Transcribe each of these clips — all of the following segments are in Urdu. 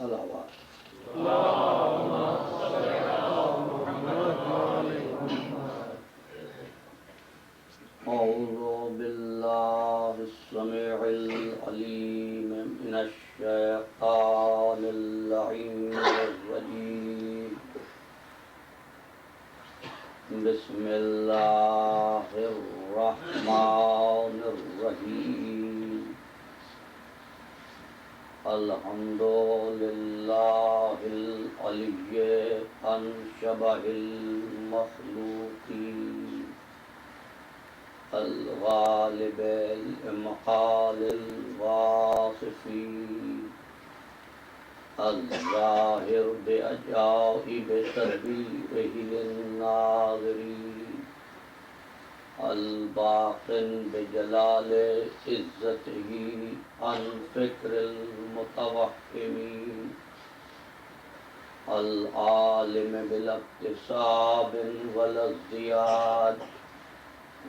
صلوات اعوذ باللہ السمیع العلیم من الشیطان اللعین الرجیم بسم اللہ الرحمن الرحیم الحمد للہ العلی عن شبہ المخلوقین الغالب الامقال الواصفین الظاہر بعجائب تدبیرہ للناظرین الباطن بجلال عزتہ عن فکر المتوہمین العالم بلا اکتساب ولا ازدیاد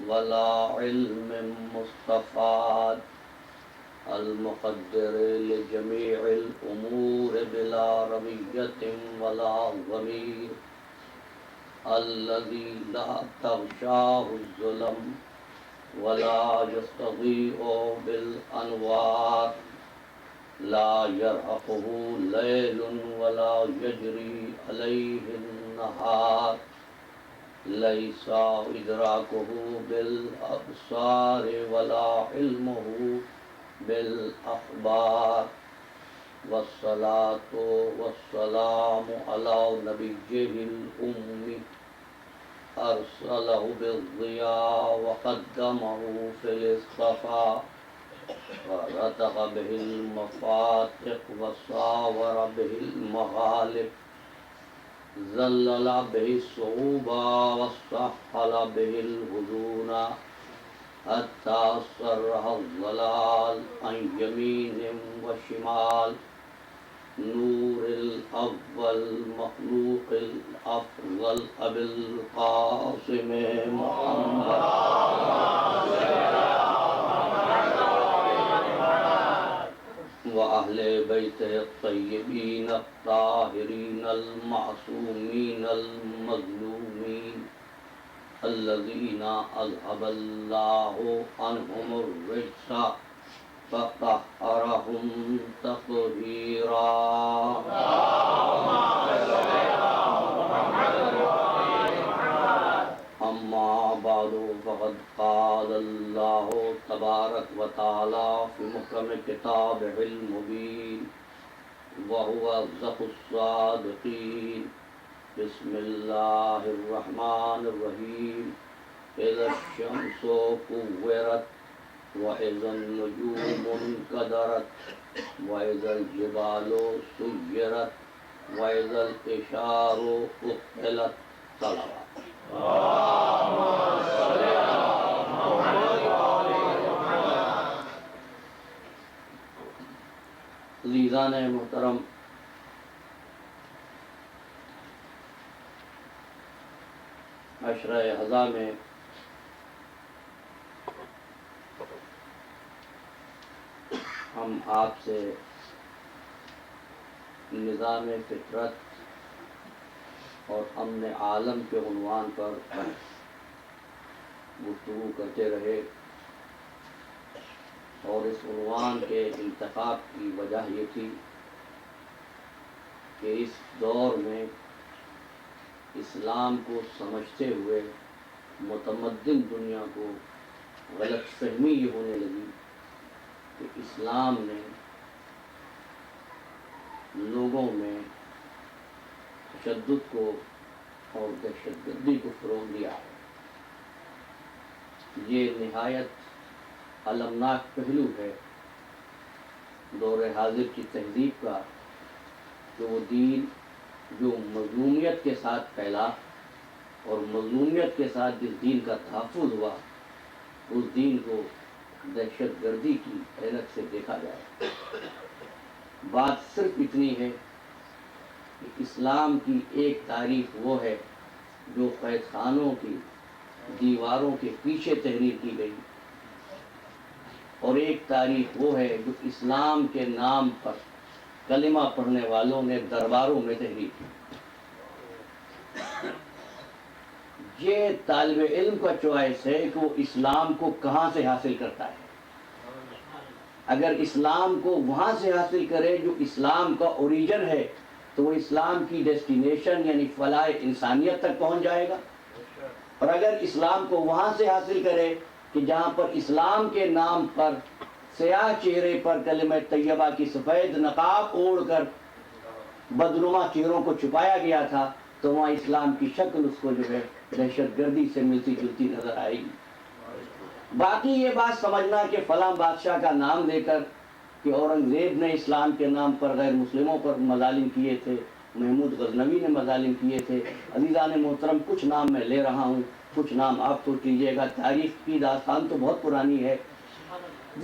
ولا علم مستفاد المقدر لجميع الأمور بلا رمية ولا ضمير الذي لا تغشاه الظلم ولا يستضيء بالأنوار لا يرهقه ليل ولا يجري عليه النهار ليس إدراكه بالأبصار ولا علمه بالأخبار والصلاة والسلام على نبيه الأمي أرسله بالضياء وقدمه في الاصطفاء ورتق به المفاتق وصاور به المغالب ذلل به الصعوبة وسهل به الهدون حتى صرح الضلال عن يمين وشمال نور الأول مخلوق الأفضل أبي القاسم محمد وأهل بيته الطيبين الطاهرين المعصومين المظلومين الذين أذهب الله عنهم الرجس فطهرهم تطهيرا أما بعد فقد قال الله تبارك وتعالى في محكم كتابه المبين وهو أصدق الصادقين بسم الله الرحمن الرحيم إذا الشمس كورت وإذا النجوم انكدرت وإذا الجبال سيرت وإذا الإشار أقلت صلوات عزیزان محترم، عشرہ ہزا میں ہم آپ سے نظام فطرت اور امن عالم کے عنوان پر گفتگو کرتے رہے، اور اس عنوان کے انتخاب کی وجہ یہ تھی کہ اس دور میں اسلام کو سمجھتے ہوئے متمدن دنیا کو غلط فہمی یہ ہونے لگی کہ اسلام نے لوگوں میں تشدد کو اور دہشت گردی کو فروغ دیا ہے۔ یہ نہایت المناک پہلو ہے دور حاضر کی تہذیب کا کہ وہ دین جو مظلومیت کے ساتھ پھیلا اور مظلومیت کے ساتھ جس دین کا تحفظ ہوا، اس دین کو دہشت گردی کی عینک سے دیکھا جائے۔ بات صرف اتنی ہے کہ اسلام کی ایک تعریف وہ ہے جو قید خانوں کی دیواروں کے پیچھے تحریر کی گئی، اور ایک تاریخ وہ ہے جو اسلام کے نام پر کلمہ پڑھنے والوں نے درباروں میں تحریک کی۔ یہ طالب علم کا چوائس ہے کہ وہ اسلام کو کہاں سے حاصل کرتا ہے۔ اگر اسلام کو وہاں سے حاصل کرے جو اسلام کا اوریجن ہے تو وہ اسلام کی ڈیسٹینیشن یعنی فلاح انسانیت تک پہنچ جائے گا، اور اگر اسلام کو وہاں سے حاصل کرے کہ جہاں پر اسلام کے نام پر سیاہ چہرے پر کلمہ طیبہ کی سفید نقاب اوڑھ کر بدنما چہروں کو چھپایا گیا تھا، تو وہاں اسلام کی شکل اس کو جو ہے دہشت گردی سے ملتی جلتی نظر آئے گی۔ باقی یہ بات سمجھنا کہ فلاں بادشاہ کا نام لے کر کہ اورنگزیب نے اسلام کے نام پر غیر مسلموں پر مظالم کیے تھے، محمود غزنوی نے مظالم کیے تھے، عزیزان محترم کچھ نام میں لے رہا ہوں، کچھ نام آپ سوچ لیجیے گا، تاریخ کی داستان تو بہت پرانی ہے۔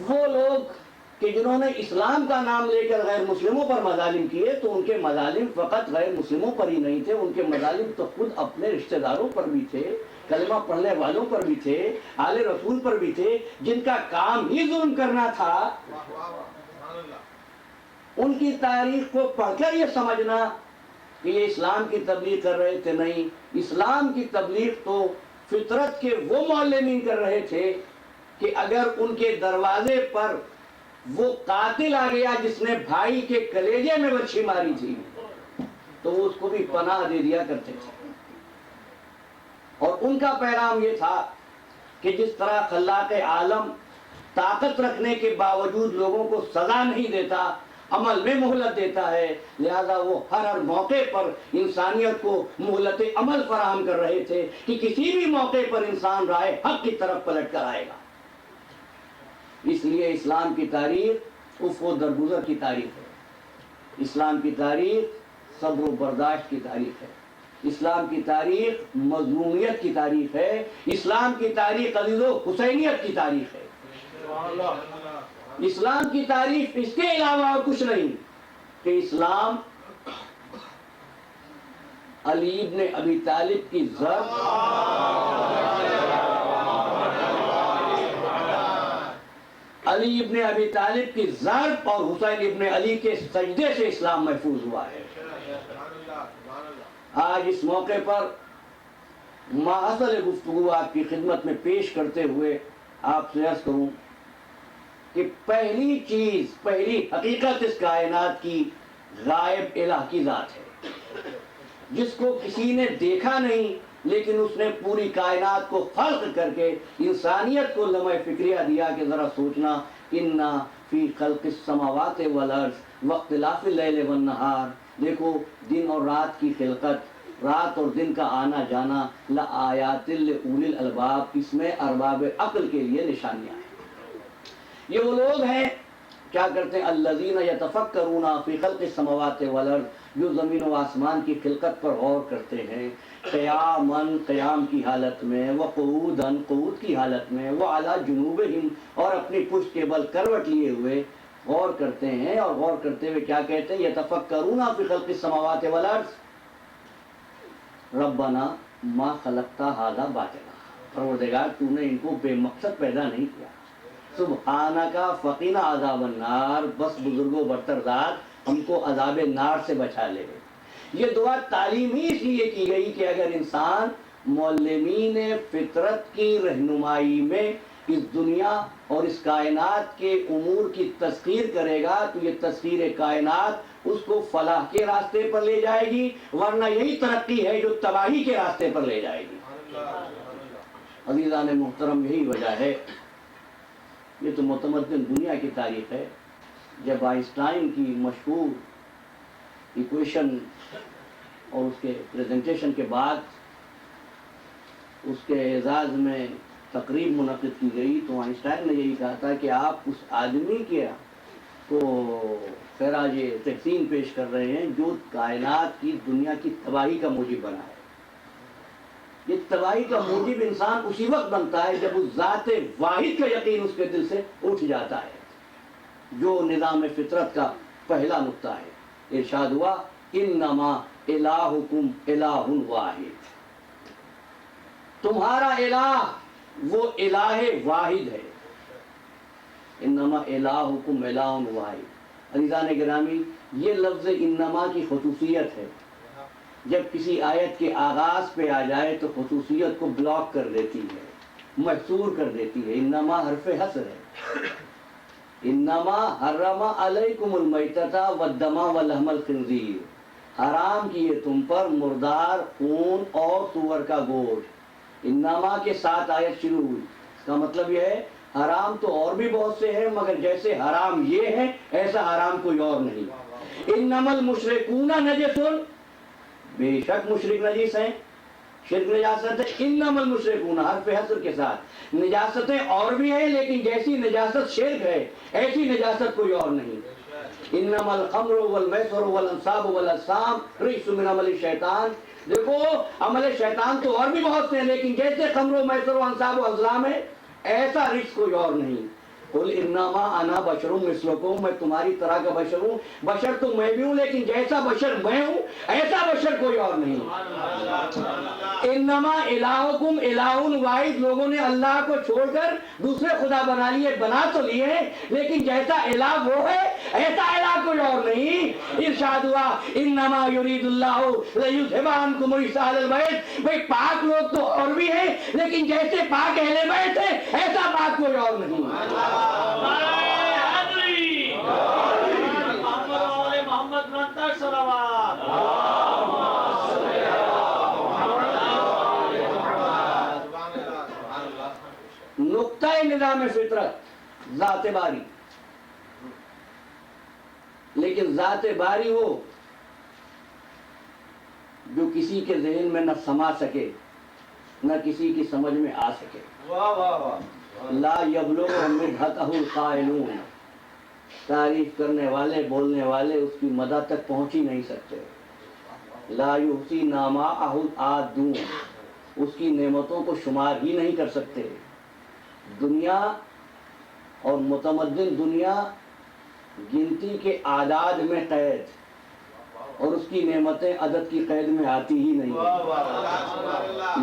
وہ لوگ کہ جنہوں نے اسلام کا نام لے کر غیر مسلموں پر مظالم کیے، تو ان کے مظالم فقط غیر مسلموں پر ہی نہیں تھے، ان کے مظالم تو خود اپنے رشتہ داروں پر بھی تھے، کلمہ پڑھنے والوں پر بھی تھے، آل رسول پر بھی تھے، جن کا کام ہی ظلم کرنا تھا۔ ان کی تاریخ کو پڑھ کر یہ سمجھنا کہ یہ اسلام کی تبلیغ کر رہے تھے، نہیں، اسلام کی تبلیغ تو فطرت کے وہ معلمین کر رہے تھے کہ اگر ان کے دروازے پر وہ قاتل آ گیا جس نے بھائی کے کلیجے میں برچھی ماری تھی تو وہ اس کو بھی پناہ دے دیا کرتے تھے۔ اور ان کا پیغام یہ تھا کہ جس طرح خلاق عالم طاقت رکھنے کے باوجود لوگوں کو سزا نہیں دیتا، عمل میں مہلت دیتا ہے، لہذا وہ ہر موقع پر انسانیت کو مہلت عمل فراہم کر رہے تھے کہ کسی بھی موقع پر انسان راہ حق کی طرف پلٹ کر آئے گا۔ اس لیے اسلام کی تاریخ افق و درگزر کی تاریخ ہے، اسلام کی تاریخ صبر و برداشت کی تاریخ ہے، اسلام کی تاریخ مظلومیت کی تاریخ ہے، اسلام کی تاریخ عزیز و حسینیت کی تاریخ ہے۔ اسلام کی تاریخ اس کے علاوہ اور کچھ نہیں کہ اسلام علی ابن ابی طالب کی ضرب علی ابن ابی طالب کی ضرب اور حسین ابن علی کے سجدے سے اسلام محفوظ ہوا ہے۔ آج اس موقع پر ماحصل گفتگو آپ کی خدمت میں پیش کرتے ہوئے آپ سے عرض کروں کہ پہلی چیز، پہلی حقیقت اس کائنات کی غائب الہ کی ذات ہے، جس کو کسی نے دیکھا نہیں، لیکن اس نے پوری کائنات کو خلق کر کے انسانیت کو لمحہ فکریہ دیا کہ ذرا سوچنا، اِنَّا فِي خَلْقِ السَّمَاوَاتِ وَالْأَرْضِ وَاخْتِلَافِ اللَّيْلِ وَالنَّهَارِ، دیکھو دن اور رات کی خلقت، رات اور دن کا آنا جانا، لآیات لأولی الالباب، اس میں ارباب عقل کے لیے نشانیاں ہیں۔ یہ وہ لوگ ہیں کیا کرتے ہیں، الذین یتفکرون فی خلق السماوات والارض، جو زمین و آسمان کی خلقت پر غور کرتے ہیں، قیاماً قیام کی حالت میں، وقعوداً قعود کی حالت میں، وعلی جنوبہم اور اپنی پشت کے بل کروٹ لیے ہوئے غور کرتے ہیں، اور غور کرتے ہوئے کیا کہتے ہیں، یتفکرون فی خلق السماوات والارض ربنا ما خلقتا ھذا باطلا، پروردگار تو نے ان کو بے مقصد پیدا نہیں کیا، سبحانکا فقینا عذاب النار، بس بزرگ و برتر ذات ہم کو عذاب نار سے بچا لے۔ یہ دعا تعلیم ہی اس لیے کی گئی کہ اگر انسان معلمین فطرت کی رہنمائی میں اس دنیا اور اس کائنات کے امور کی تسخیر کرے گا تو یہ تسخیر کائنات اس کو فلاح کے راستے پر لے جائے گی، ورنہ یہی ترقی ہے جو تباہی کے راستے پر لے جائے گی۔ عزیزان محترم، یہی وجہ ہے، یہ تو متمدن دنیا کی تاریخ ہے، جب آئنسٹائن کی مشہور ایکویشن اور اس کے پریزنٹیشن کے بعد اس کے اعزاز میں تقریب منعقد کی گئی تو آئنسٹائن نے یہی کہا تھا کہ آپ اس آدمی کے کو خراج تحسین پیش کر رہے ہیں جو کائنات کی دنیا کی تباہی کا موجب بنا ہے۔ یہ تباہی کا موجب انسان اسی وقت بنتا ہے جب اس ذات واحد کا یقین اس کے دل سے اٹھ جاتا ہے، جو نظام فطرت کا پہلا نقطہ ہے۔ ارشاد ہوا انما الہکم الہ واحد، تمہارا الہ وہ الہ واحد ہے، انما الہکم الہ واحد، عزیزان گرامی، یہ لفظ انما کی خصوصیت ہے، جب کسی آیت کے آغاز پہ آ جائے تو خصوصیت کو بلاک کر دیتی ہے، محصور کر دیتی ہے۔ انما حرف حصر ہے۔ انما حرم علیکم المیتۃ والدم ولحم الخنزیر، حرام کیے تم پر مردار، خون اور سور کا گوشت۔ انما کے ساتھ آیت شروع ہوئی، اس کا مطلب یہ ہے حرام تو اور بھی بہت سے ہیں، مگر جیسے حرام یہ ہے ایسا حرام کوئی اور نہیں۔ انما المشرکون نجس، بے شک مشرک نجس ہیں، شرک نجاست ہے۔ انما المشرکون حرف حصر کے ساتھ، نجاستیں اور بھی ہیں لیکن جیسی نجاست شرک ہے ایسی نجاست کوئی اور نہیں۔ انما الخمر والمیسر والانصاب والازلام رجس من عمل الشیطان، دیکھو عمل شیطان تو اور بھی بہت سے ہیں لیکن جیسے خمر و میسر و انصاب و ازلام ہے ایسا رجس کوئی اور نہیں۔ قل انما انا بشر مثلکم، میں تمہاری طرح کا بشر ہوں، بشر تو میں بھی ہوں لیکن جیسا بشر میں ہوں ایسا بشر کوئی اور نہیں۔ انما الہکم الہ واحد، لوگوں نے اللہ کو چھوڑ کر دوسرے خدا بنا لیے، بنا تو لیے لیکن جیسا الہ وہ ہے ایسا الہ کوئی اور نہیں۔ ارشاد ہوا انما یرید اللہ لیذھب عنکم الرجس اہل البیت، بھئی پاک لوگ تو اور بھی ہیں لیکن جیسے پاک اہل بیت ہے ایسا پاک کوئی اور نہیں۔ نقطہ نظام فطرت ذات باری، لیکن ذات باری ہو جو کسی کے ذہن میں نہ سما سکے نہ کسی کی سمجھ میں آ سکے۔ لا یبلغ مدحتہ القائلون، تعریف کرنے والے بولنے والے اس کی مدح تک پہنچ ہی نہیں سکتے۔ لا یحصی نعماءہ العادون، اس کی نعمتوں کو شمار ہی نہیں کر سکتے۔ دنیا اور متمدن دنیا گنتی کے اعداد میں قید، اور اس کی نعمتیں عدد کی قید میں آتی ہی نہیں۔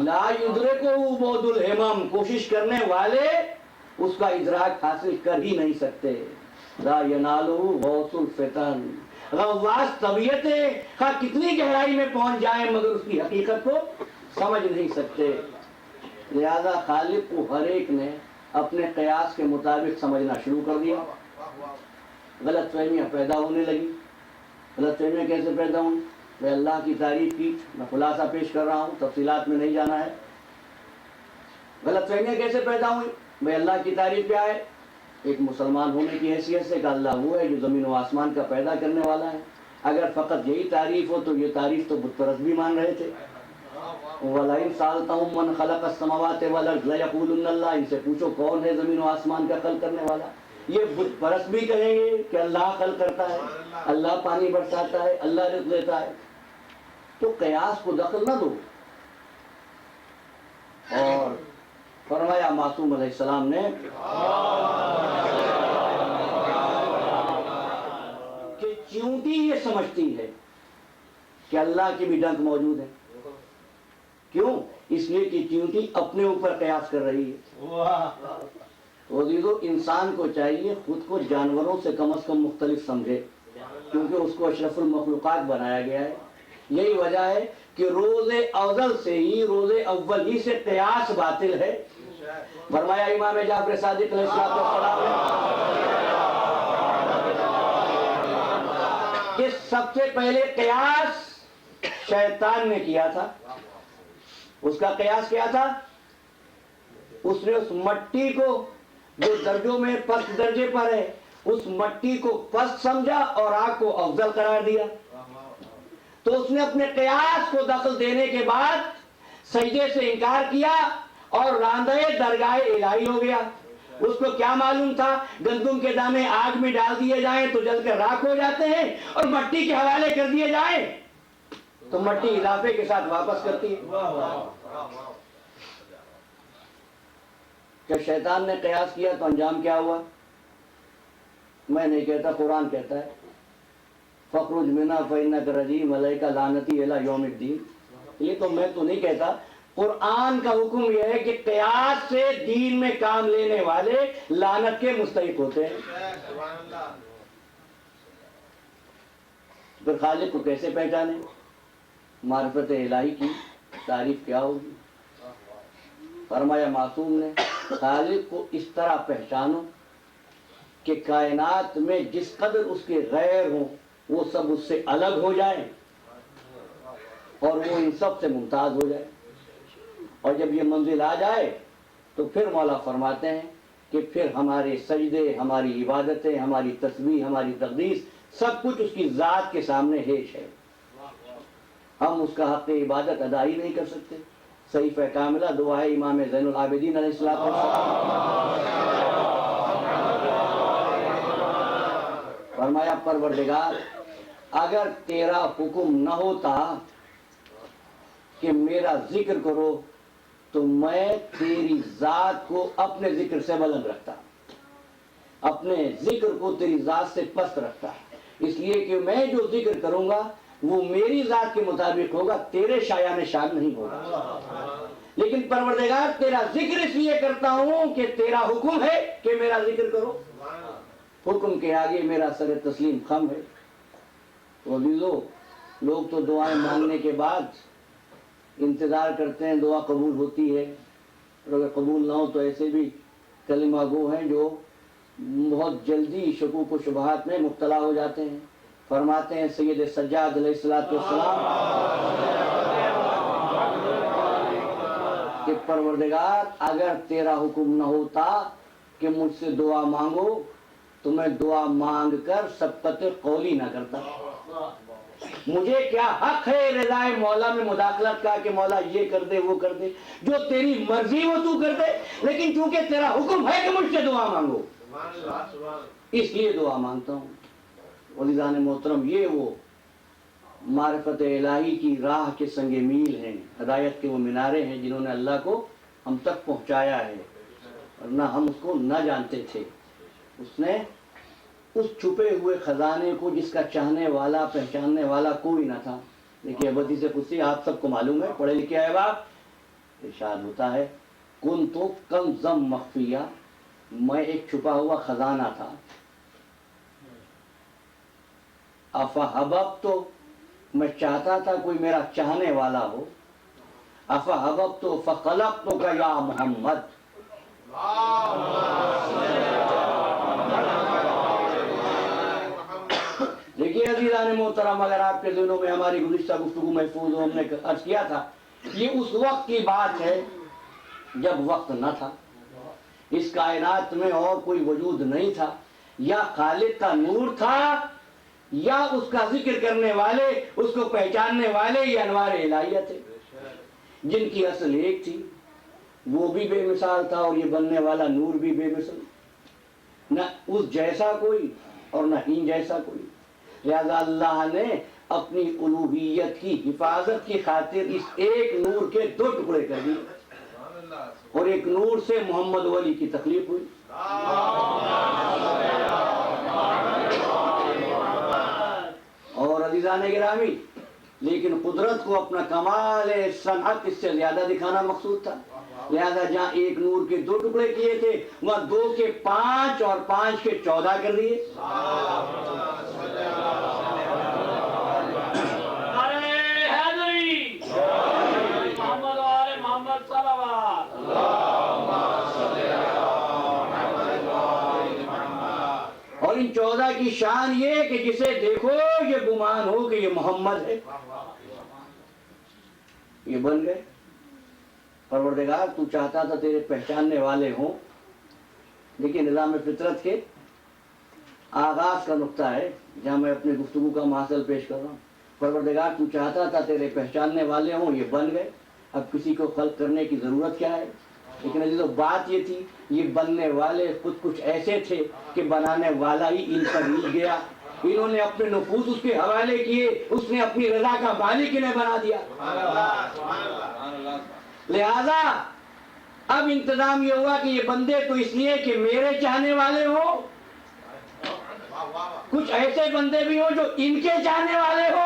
لا یدرکہ بعد الہمم، کوشش کرنے والے اس کا ادراک حاصل کر ہی نہیں سکتے۔ لا ینالہ غوث الفتن، غواص طبیعتیں خواہ کتنی گہرائی میں پہنچ جائیں مگر اس کی حقیقت کو سمجھ نہیں سکتے۔ لہذا خالق کو ہر ایک نے اپنے قیاس کے مطابق سمجھنا شروع کر دیا، غلط فہمیاں پیدا ہونے لگی۔ غلط فہمیاں کیسے پیدا ہوں؟ میں اللہ کی تعریف کی، میں خلاصہ پیش کر رہا ہوں، تفصیلات میں نہیں جانا ہے۔ غلط فہمیاں کیسے پیدا ہوئی؟ میں اللہ کی تعریف کیا ہے؟ ایک مسلمان ہونے کی حیثیت سے کہ اللہ وہ ہے جو زمین و آسمان کا پیدا کرنے والا ہے۔ اگر فقط یہی تعریف ہو تو یہ تعریف تو بت پرست بھی مان رہے تھے۔ وَلَئِن سَأَلْتَهُم مَّنْ خَلَقَ السَّمَاوَاتِ وَالْأَرْضَ لَيَقُولُنَّ اللَّهُ، ان سے پوچھو کون ہے زمین و آسمان کا خلق کرنے والا؟ یہ بت پرست بھی کہیں گے کہ اللہ خلق کرتا ہے، اللہ پانی برساتا ہے، اللہ رزق دیتا ہے۔ تو قیاس کو دخل نہ دو۔ اور فرمایا معصوم علیہ السلام نے کہ چیونٹی یہ سمجھتی ہے کہ اللہ کے بھی ڈنک موجود ہے۔ کیوں؟ اس لیے کہ چیونٹی اپنے اوپر قیاس کر رہی ہے۔ تو عزیزو، انسان کو چاہیے خود کو جانوروں سے کم از کم مختلف سمجھے، کیونکہ اس کو اشرف المخلوقات بنایا گیا ہے۔ یہی وجہ ہے کہ روز ازل سے ہی، روز اول ہی سے قیاس باطل ہے۔ فرمایا امام جعفر صادق علیہ السلام کہ سب سے پہلے قیاس شیطان نے کیا تھا۔ اس کا قیاس کیا تھا؟ اس نے اس مٹی کو جو درجوں میں پست درجے پر ہے، اس مٹی کو پست سمجھا اور آگ کو افضل قرار دیا۔ تو اس نے اپنے قیاس کو دخل دینے کے بعد سجدے سے انکار کیا اور راندے درگاہ الہی ہو گیا۔ اس کو کیا معلوم تھا گندم کے دانے آگ میں ڈال دیے جائیں تو جل کر راکھ ہو جاتے ہیں، اور مٹی کے حوالے کر دیے جائیں تو مٹی اضافے کے ساتھ واپس کرتی ہے۔ جب شیطان نے قیاس کیا تو انجام کیا ہوا؟ میں نہیں کہتا، قرآن کہتا ہے فَخْرُجْ مِنْهَا فَإِنَّكَ رَجِيمٌ عَلَيْكَ لَعْنَتِي إِلَى يَوْمِ الدِّينِ۔ یہ تو میں تو نہیں کہتا، قرآن کا حکم یہ ہے کہ قیاس سے دین میں کام لینے والے لعنت کے مستحق ہوتے ہیں۔ پھر خالق کو کیسے پہچانیں؟ معرفت الہی کی تعریف کیا ہوگی؟ فرمایا معصوم نے خالق کو اس طرح پہچانو کہ کائنات میں جس قدر اس کے غیر ہوں وہ سب اس سے الگ ہو جائیں اور وہ ان سب سے ممتاز ہو جائے. اور جب یہ منزل آ جائے تو پھر مولا فرماتے ہیں کہ پھر ہمارے سجدے، ہماری عبادتیں، ہماری تسبیح، ہماری تقدیس سب کچھ اس کی ذات کے سامنے ہیش ہے. ہم اس کا حق عبادت ادا ہی نہیں کر سکتے. صحیفہ کاملہ دعا ہے امام زین العابدین علیہ السلام. فرمایا پروردگار اگر تیرا حکم نہ ہوتا کہ میرا ذکر کرو تو میں تیری ذات کو اپنے ذکر سے بلند رکھتا، اپنے ذکر کو تیری ذات سے پست رکھتا. اس لیے کہ میں جو ذکر کروں گا وہ میری ذات کے مطابق ہوگا، تیرے شایان شان نہیں ہوگا. لیکن پروردگار تیرا ذکر اس لیے کرتا ہوں کہ تیرا حکم ہے کہ میرا ذکر کرو. حکم کے آگے میرا سر تسلیم خم ہے. تو عزیزو، لوگ تو دعائیں مانگنے کے بعد انتظار کرتے ہیں دعا قبول ہوتی ہے، اور اگر قبول نہ ہو تو ایسے بھی کلمہ گو ہیں جو بہت جلدی شکوک و شبہات میں مبتلا ہو جاتے ہیں. فرماتے ہیں سید سجاد علیہ السلام کہ پروردگار اگر تیرا حکم نہ ہوتا کہ مجھ سے دعا مانگو تو میں دعا مانگ کر سبقت قولی نہ کرتا. مجھے کیا حق ہے رضائے مولا میں مداخلت کا کہ مولا یہ کر دے وہ کر دے، جو تیری مرضی وہ تو کر دے، لیکن چونکہ تیرا حکم ہے کہ مجھ سے دعا مانگو اس لیے دعا مانگتا ہوں. عزیزان محترم، یہ وہ معرفت الہی کی راہ کے سنگ میل ہیں، ہدایت کے وہ مینارے ہیں جنہوں نے اللہ کو ہم تک پہنچایا ہے، ورنہ ہم اس کو نہ جانتے تھے. اس نے اس چھپے ہوئے خزانے کو جس کا چاہنے والا پہچاننے والا کوئی نہ تھا. دیکھیے حدیث قدسی آپ سب کو معلوم ہے، پڑھے لکھے آئے باپ، ارشاد ہوتا ہے کنت کنزا مخفیہ، میں ایک چھپا ہوا خزانہ تھا. افحببت، میں چاہتا تھا کوئی میرا چاہنے والا ہو. افحببت فخلقتک یا محمد. دیکھیے عزیزان محترم، اگر آپ کے ذہنوں میں ہماری گزشتہ گفتگو محفوظ ہو، ہم نے عرض کیا تھا یہ اس وقت کی بات ہے جب وقت نہ تھا، اس کائنات میں اور کوئی وجود نہیں تھا، یا خالق کا نور تھا یا اس کا ذکر کرنے والے، اس کو پہچاننے والے یہ انوار الہیہ تھے جن کی اصل ایک تھی. وہ بھی بے مثال تھا اور یہ بننے والا نور بھی بے مثال، نہ اس جیسا کوئی اور نہ ان جیسا کوئی. لہذا اللہ نے اپنی الوہیت کی حفاظت کی خاطر اس ایک نور کے دو ٹکڑے کر دیے اور ایک نور سے محمد ولی کی تخلیق ہوئی. اور عزیزان گرامی، لیکن قدرت کو اپنا کمال صنعت اس سے زیادہ دکھانا مقصود تھا. لہذا جہاں ایک نور کے دو ٹکڑے کیے تھے وہاں 2 کے 5 اور 5 کے 14 کر دیے. اور ان 14 کی شان یہ کہ جسے دیکھو یہ گمان ہو کہ یہ محمد ہے. یہ بن گئے. پروردگار تو چاہتا تھا تیرے پہچاننے والے ہوں، لیکن نظام فطرت کے آغاز کا نقطہ ہے جہاں میں اپنے گفتگو کا محاصل پیش کر رہا ہوں. پروردگار تو چاہتا تھا تیرے پہچاننے والے ہوں، یہ بن گئے. اب کسی کو خلق کرنے کی ضرورت کیا ہے؟ لیکن عزیزو بات یہ تھی یہ بننے والے خود کچھ ایسے تھے کہ بنانے والا ہی ان پر مل گیا. انہوں نے اپنے نفوس اس کے حوالے کیے، اس نے اپنی رضا کا مالک انہیں بنا دیا. لہذا اب انتظام یہ ہوا کہ یہ بندے تو اس لیے کہ میرے چاہنے والے ہوں، کچھ ایسے بندے بھی ہوں جو ان کے چاہنے والے ہوں.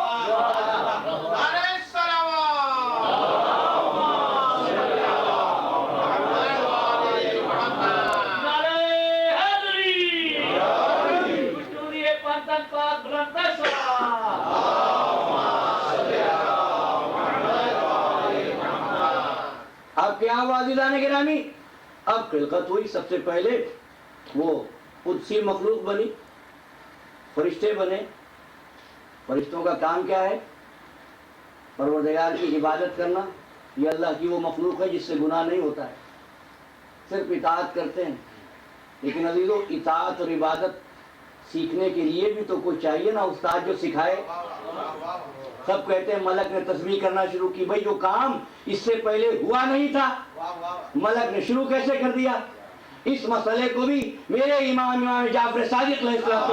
کیا ہوا عزیزان گرامی؟ اب خلقت ہوئی، سب سے پہلے وہ قدسی مخلوق بنی، فرشتے بنے۔ فرشتوں کا کام کیا ہے؟ پروردگار کی عبادت کرنا۔ یہ اللہ کی وہ مخلوق ہے جس سے گناہ نہیں ہوتا ہے، صرف اطاعت کرتے ہیں۔ لیکن عزیزو، اطاعت اور عبادت سیکھنے کے لیے بھی تو کوئی چاہیے نا، استاد جو سکھائے۔ سب کہتے ہیں ملک نے تسبیح کرنا شروع کی، بھائی جو کام اس سے پہلے ہوا نہیں تھا ملک نے شروع کیسے کر دیا؟ اس مسئلے کو بھی میرے امام جعفر صادق علیہ السلام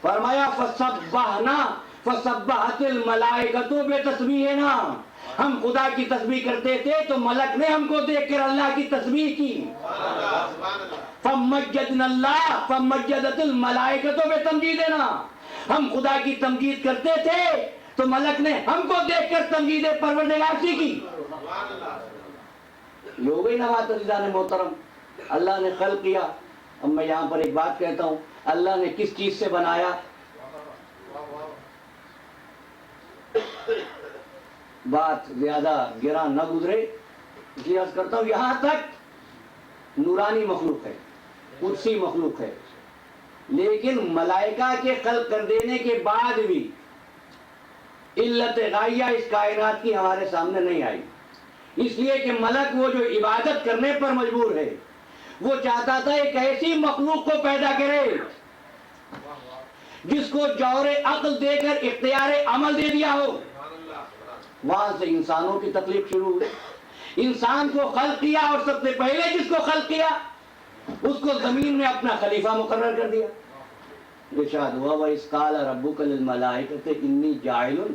فرمایا فسبحنا فسبحت الملائکۃ بتسبیحنا، ہم خدا کی تسبیح کرتے تھے تو ملک نے ہم کو دیکھ کر اللہ کی تسبیح کی۔ فمجدنا اللہ فمجدت الملائکۃ بتمجیدنا، ہم خدا کی تمجید کرتے تھے تو ملک نے ہم کو دیکھ کر تمجید پروردگار سیکھی۔ یہ ہو گئی نا بات عزیزان محترم، اللہ نے خلق کیا۔ اب میں یہاں پر ایک بات کہتا ہوں، اللہ نے کس چیز سے بنایا؟ بات زیادہ گراں نہ گزرے اس لیے عرض کرتا ہوں، یہاں تک نورانی مخلوق ہے، قدسی مخلوق ہے، لیکن ملائکہ کے خلق کر دینے کے بعد بھی علت غائیہ اس کائنات کی ہمارے سامنے نہیں آئی، اس لیے کہ ملک وہ جو عبادت کرنے پر مجبور ہے، وہ چاہتا تھا ایک ایسی مخلوق کو پیدا کرے جس کو جوہر عقل دے کر اختیار عمل دے دیا ہو۔ وہاں سے انسانوں کی تکلیف شروع ہوئی۔ انسان کو خلق کیا اور سب سے پہلے جس کو خلق کیا اس کو زمین میں اپنا خلیفہ مقرر کر دیا۔ ارشاد ہوا وَإِذْ قَالَ رَبُّكَ لِلْمَلَائِكَةِ إِنِّي جَاعِلٌ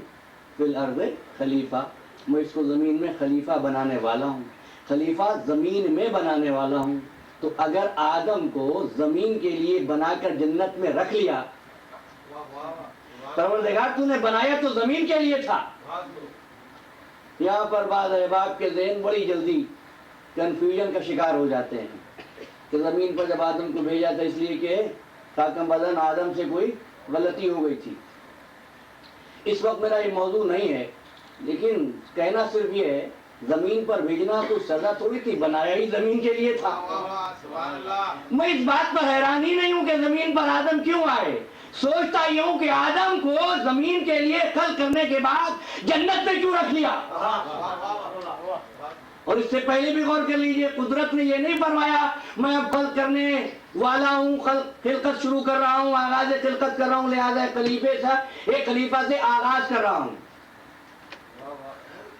فِي الْأَرْضِ خلیفہ، میں اس کو زمین میں خلیفہ بنانے والا ہوں، خلیفہ زمین میں بنانے والا ہوں۔ تو اگر آدم کو زمین کے لیے بنا کر جنت میں رکھ لیا، پروردگار تو نے بنایا تو زمین کے لیے تھا۔ یہاں پر بعض احباب کے ذہن بڑی جلدی کنفیوژن کا شکار ہو جاتے ہیں کہ زمین پر جب آدم کو بھیجا تھا اس لیے کہ تاکہ بدن آدم سے کوئی غلطی ہو گئی تھی۔ اس وقت میرا یہ موضوع نہیں ہے، لیکن کہنا صرف یہ ہے زمین پر بھیجنا کوئی سزا تھوڑی تھی، بنایا ہی زمین کے لیے تھا۔ میں اس بات پر حیران ہی نہیں ہوں کہ زمین پر آدم کیوں آئے، سوچتا یہ ہوں کہ آدم کو زمین کے لیے خلق کرنے کے بعد جنت میں کیوں رکھ لیا۔ اور اس سے پہلے بھی غور کر لیجئے، قدرت نے یہ نہیں فرمایا میں اب خلق کرنے والا ہوں، خلقت شروع کر رہا ہوں، آغاز خلقت کر رہا ہوں، لہذا ایک خلیفہ سے آغاز کر رہا ہوں۔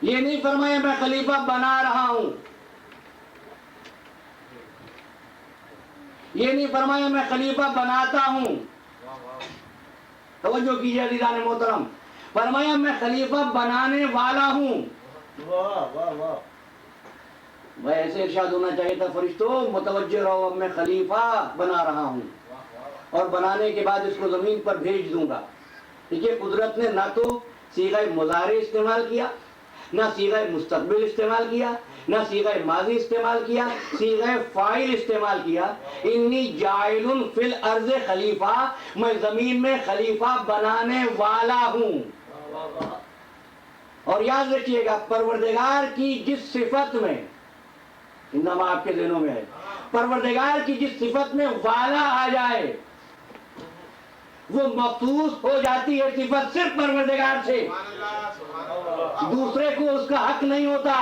یہ نہیں فرمایا میں خلیفہ بنا رہا ہوں، یہ نہیں فرمایا میں خلیفہ بناتا ہوں۔ توجہ کیجئے عزیزان محترم، فرمایا میں خلیفہ بنانے والا ہوں۔ بھائی ایسے ارشاد ہونا چاہیے تھا فرشتوں متوجہ رہو، اب میں خلیفہ بنا رہا ہوں اور بنانے کے بعد اس کو زمین پر بھیج دوں گا۔ دیکھیے قدرت نے نہ تو صیغہ مضارع استعمال کیا، نہ صیغہ مستقبل استعمال کیا، نہ صیغہ ماضی استعمال کیا، صیغہ فاعل استعمال کیا۔ انی جاعل فی الارض خلیفہ، میں زمین میں خلیفہ بنانے والا ہوں۔ اور یاد رکھیے گا پروردگار کی جس صفت میں، انما آپ کے ذہنوں میں ہے، پروردگار کی جس صفت میں والا آ جائے وہ مخصوص ہو جاتی ہے صفت صرف پروردگار سے، دوسرے کو اس کا حق نہیں ہوتا۔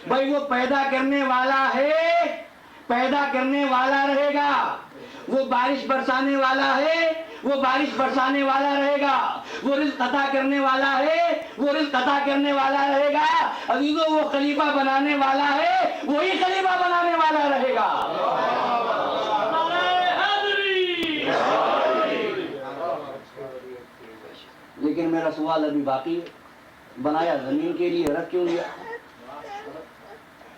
بھائی وہ پیدا کرنے والا ہے، پیدا کرنے والا رہے گا، وہ بارش برسانے والا ہے، وہ بارش برسانے والا رہے گا، وہ رزق عطا کرنے والا ہے، وہ رزق عطا کرنے والا رہے گا۔ عزیزو وہ خلیفہ بنانے والا ہے، وہی خلیفہ بنانے والا رہے گا۔ لیکن میرا سوال ابھی باقی ہے، بنایا زمین کے لیے، رکھ کیوں لیا؟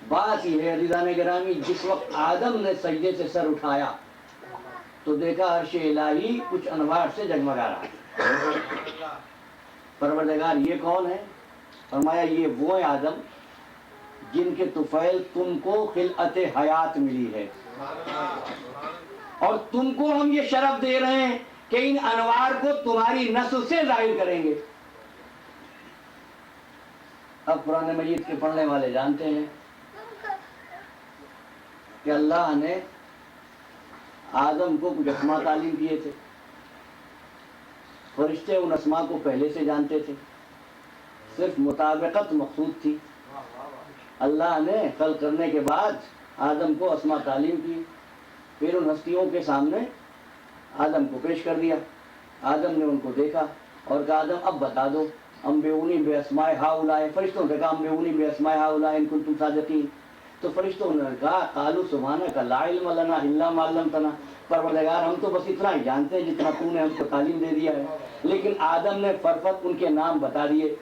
بات یہ ہے عزیزان گرامی، جس وقت آدم نے سجدے سے سر اٹھایا تو دیکھا عرش الہی کچھ انوار سے جگمگا رہا ہے۔ پروردگار یہ کون ہے؟ فرمایا یہ وہ ہیں آدم جن کے طفیل تم کو خلعت حیات ملی ہے، اور تم کو ہم یہ شرف دے رہے ہیں کہ ان انوار کو تمہاری نسل سے ظاہر کریں گے۔ اب قرآن مجید کے پڑھنے والے جانتے ہیں کہ اللہ نے آدم کو کچھ اسماء تعلیم کیے تھے. فرشتے ان اسماء کو پہلے سے جانتے تھے, صرف مطابقت مقصود تھی. اللہ نے خلق کرنے کے بعد آدم کو اسماء تعلیم کی, پھر ان ہستیوں کے سامنے آدم کو پیش کر دیا. آدم نے ان کو دیکھا اور کہا آدم اب بتا دو, انبئونی باسماء ہؤلاء. فرشتوں نے کہا انبئونی باسماء ہؤلاء ان کنتم صادقین. تو فرشتوں نے کہا قالوا سبحانک لا علم لنا الا ما علمتنا. پروردگار ہم تو بس اتنا ہی جانتے ہیں جتنا تو نے ہم کو تعلیم دے دیا ہے. لیکن آدم نے فرفت ان کے نام بتا دیے.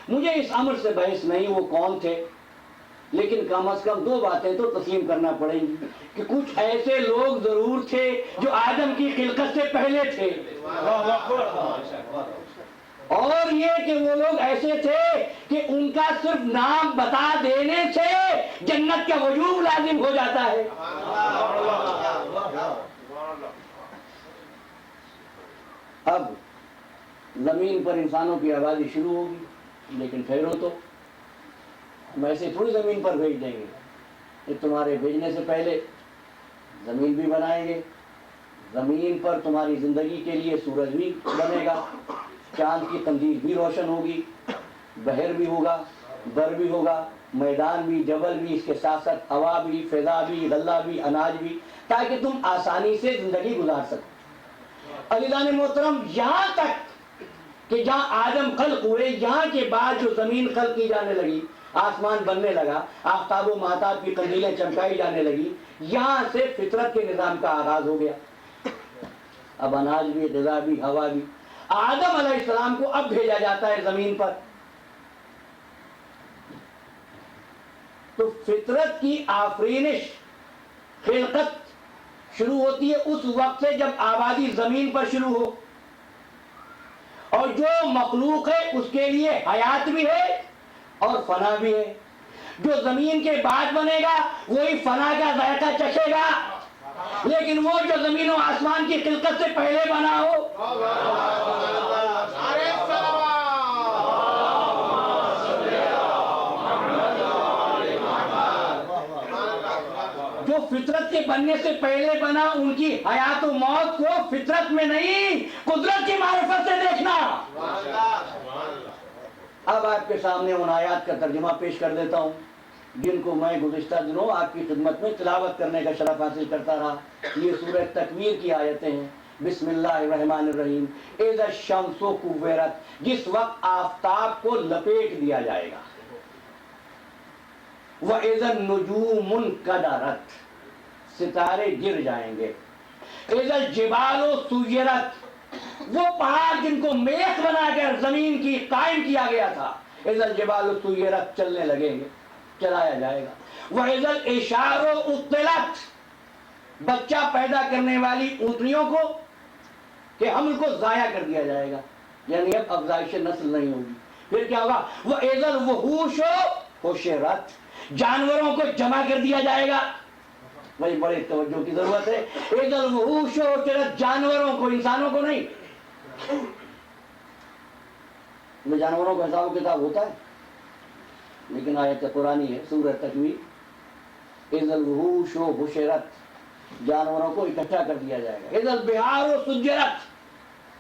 مجھے اس امر سے بحث نہیں وہ کون تھے, لیکن کم از کم دو باتیں تو تسلیم کرنا پڑیں گی کہ کچھ ایسے لوگ ضرور تھے جو آدم کی خلقت سے پہلے تھے, اور یہ کہ وہ لوگ ایسے تھے کہ ان کا صرف نام بتا دینے سے جنت کا وجوب لازم ہو جاتا ہے. اب زمین پر انسانوں کی آبادی شروع ہوگی, لیکن ٹھہرو تو ہم ایسے تھوڑی زمین پر بھیج دیں گے. یہ تمہارے بھیجنے سے پہلے زمین بھی بنائیں گے. زمین پر تمہاری زندگی کے لیے سورج بھی بنے گا, چاند کی قندیل بھی روشن ہوگی, بحر بھی ہوگا, بر بھی ہوگا, میدان بھی, جبل بھی, اس کے ساتھ ساتھ ہوا بھی, فضا بھی, غلہ بھی, اناج بھی, تاکہ تم آسانی سے زندگی گزار سکو. عزیزان محترم, یہاں تک کہ جہاں آدم خلق ہوئے, یہاں کے بعد جو زمین خلق کی جانے لگی, آسمان بننے لگا, آفتاب و مہتاب کی قندیلیں چمکائی جانے لگی, یہاں سے فطرت کے نظام کا آغاز ہو گیا. اب اناج بھی, غذا بھی, ہوا بھی. آدم علیہ السلام کو اب بھیجا جاتا ہے زمین پر. تو فطرت کی آفرینش, خلقت شروع ہوتی ہے اس وقت سے جب آبادی زمین پر شروع ہو, اور جو مخلوق ہے اس کے لیے حیات بھی ہے اور فنا بھی ہے. جو زمین کے بعد بنے گا وہی فنا کا ذائقہ چکھے گا, لیکن وہ جو زمین و آسمان کی خلقت سے پہلے بنا ہو, جو فطرت کے بننے سے پہلے بنا, ان کی حیات و موت کو فطرت میں نہیں قدرت کی معرفت سے دیکھنا. اب آپ کے سامنے ان آیات کا ترجمہ پیش کر دیتا ہوں جن کو میں گزشتہ دنوں آپ کی خدمت میں تلاوت کرنے کا شرف حاصل کرتا رہا. یہ سورہ تکویر کی آیتیں ہیں. بسم اللہ الرحمن الرحیم. اذا الشمس کورت, جس وقت آفتاب کو لپیٹ دیا جائے گا. وَإِذَا النُّجُومُ انْكَدَرَتْ, ستارے گر جائیں گے. اذا الجبال سُيِّرَتْ, وہ پہاڑ جن کو میخ بنا کر زمین کی قائم کیا گیا تھا, اذا الجبال سُيِّرَتْ, چلنے لگیں گے, چلایا جائے گا. وَإِذَا الْعِشَارُ عُطِّلَتْ, بچہ پیدا کرنے والی اونٹنیوں کو کہ حمل کو ضائع کر دیا جائے گا, یعنی اب افزائش نسل نہیں ہوگی. پھر کیا ہوگا؟ وَإِذَا الْوُحُوشُ حُشِرَتْ, جانوروں کو جمع کر دیا جائے گا. بھائی بڑے توجہ کی ضرورت ہے. اِذَا الْوُحُوشُ حُشِرَتْ, جانوروں کو, انسانوں کو نہیں. جانوروں کا حساب و کتاب ہوتا ہے, لیکن آیت قرآنی ہے سورہ تکویر. اِذَا الْوُحُوشُ حُشِرَتْ, جانوروں کو اکٹھا کر دیا جائے گا. اِذَا الْبِحَارُ سُجِّرَتْ,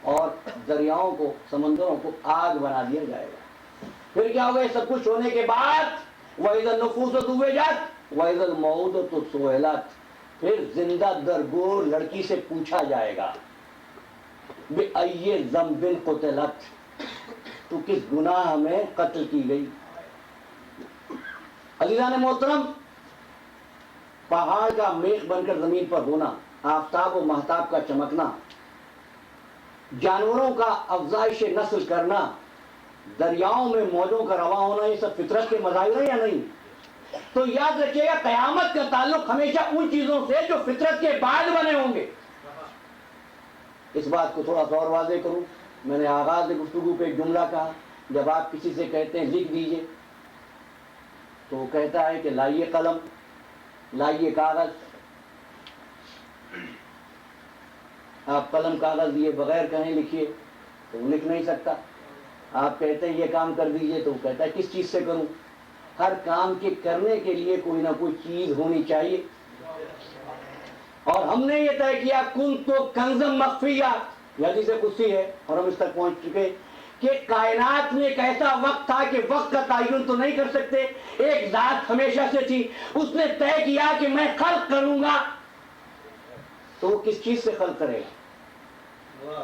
اور دریاؤں کو, سمندروں کو آگ بنا دیا جائے گا. پھر کیا ہوگا؟ یہ سب کچھ ہونے کے بعد وَإِذَا النُّفُوسُ زُوِّجَتْ وَإِذَا الْمَوْءُودَةُ سُئِلَتْ, پھر زندہ درگور لڑکی سے پوچھا جائے گا بِأَيِّ ذَنبٍ قُتِلَتْ, تو کس گناہ میں قتل کی گئی. عزیزان محترم, پہاڑ کا میخ بن کر زمین پر ہونا, آفتاب و مہتاب کا چمکنا, جانوروں کا افزائش نسل کرنا, دریاؤں میں موجوں کا رواں ہونا, یہ سب فطرت کے مظاہر ہیں یا نہیں؟ تو یاد رکھیے گا قیامت کا تعلق ہمیشہ ان چیزوں سے جو فطرت کے بعد بنے ہوں گے. اس بات کو تھوڑا سا اور واضح کروں. میں نے آغاز گفتگو پہ ایک جملہ کہا, جب آپ کسی سے کہتے ہیں لکھ دیجئے, تو وہ کہتا ہے کہ لائیے قلم, لائیے کاغذ. آپ قلم کاغذ دیے بغیر کہیں لکھیے تو وہ لکھ نہیں سکتا. آپ کہتے ہیں یہ کام کر دیجئے تو وہ کہتا ہے کس چیز سے کروں؟ ہر کام کے کرنے کے لیے کوئی نہ کوئی چیز ہونی چاہیے. اور ہم نے یہ طے کیا کن تو کنزم مخفیہ، یہ حدیث قدسی ہے اور ہم اس تک پہنچ چکے کہ کائنات میں ایک ایسا وقت تھا کہ وقت کا تعین تو نہیں کر سکتے، ایک ذات ہمیشہ سے تھی، اس نے طے کیا کہ میں خلق کروں گا. تو وہ کس چیز سے خلق کرے گا؟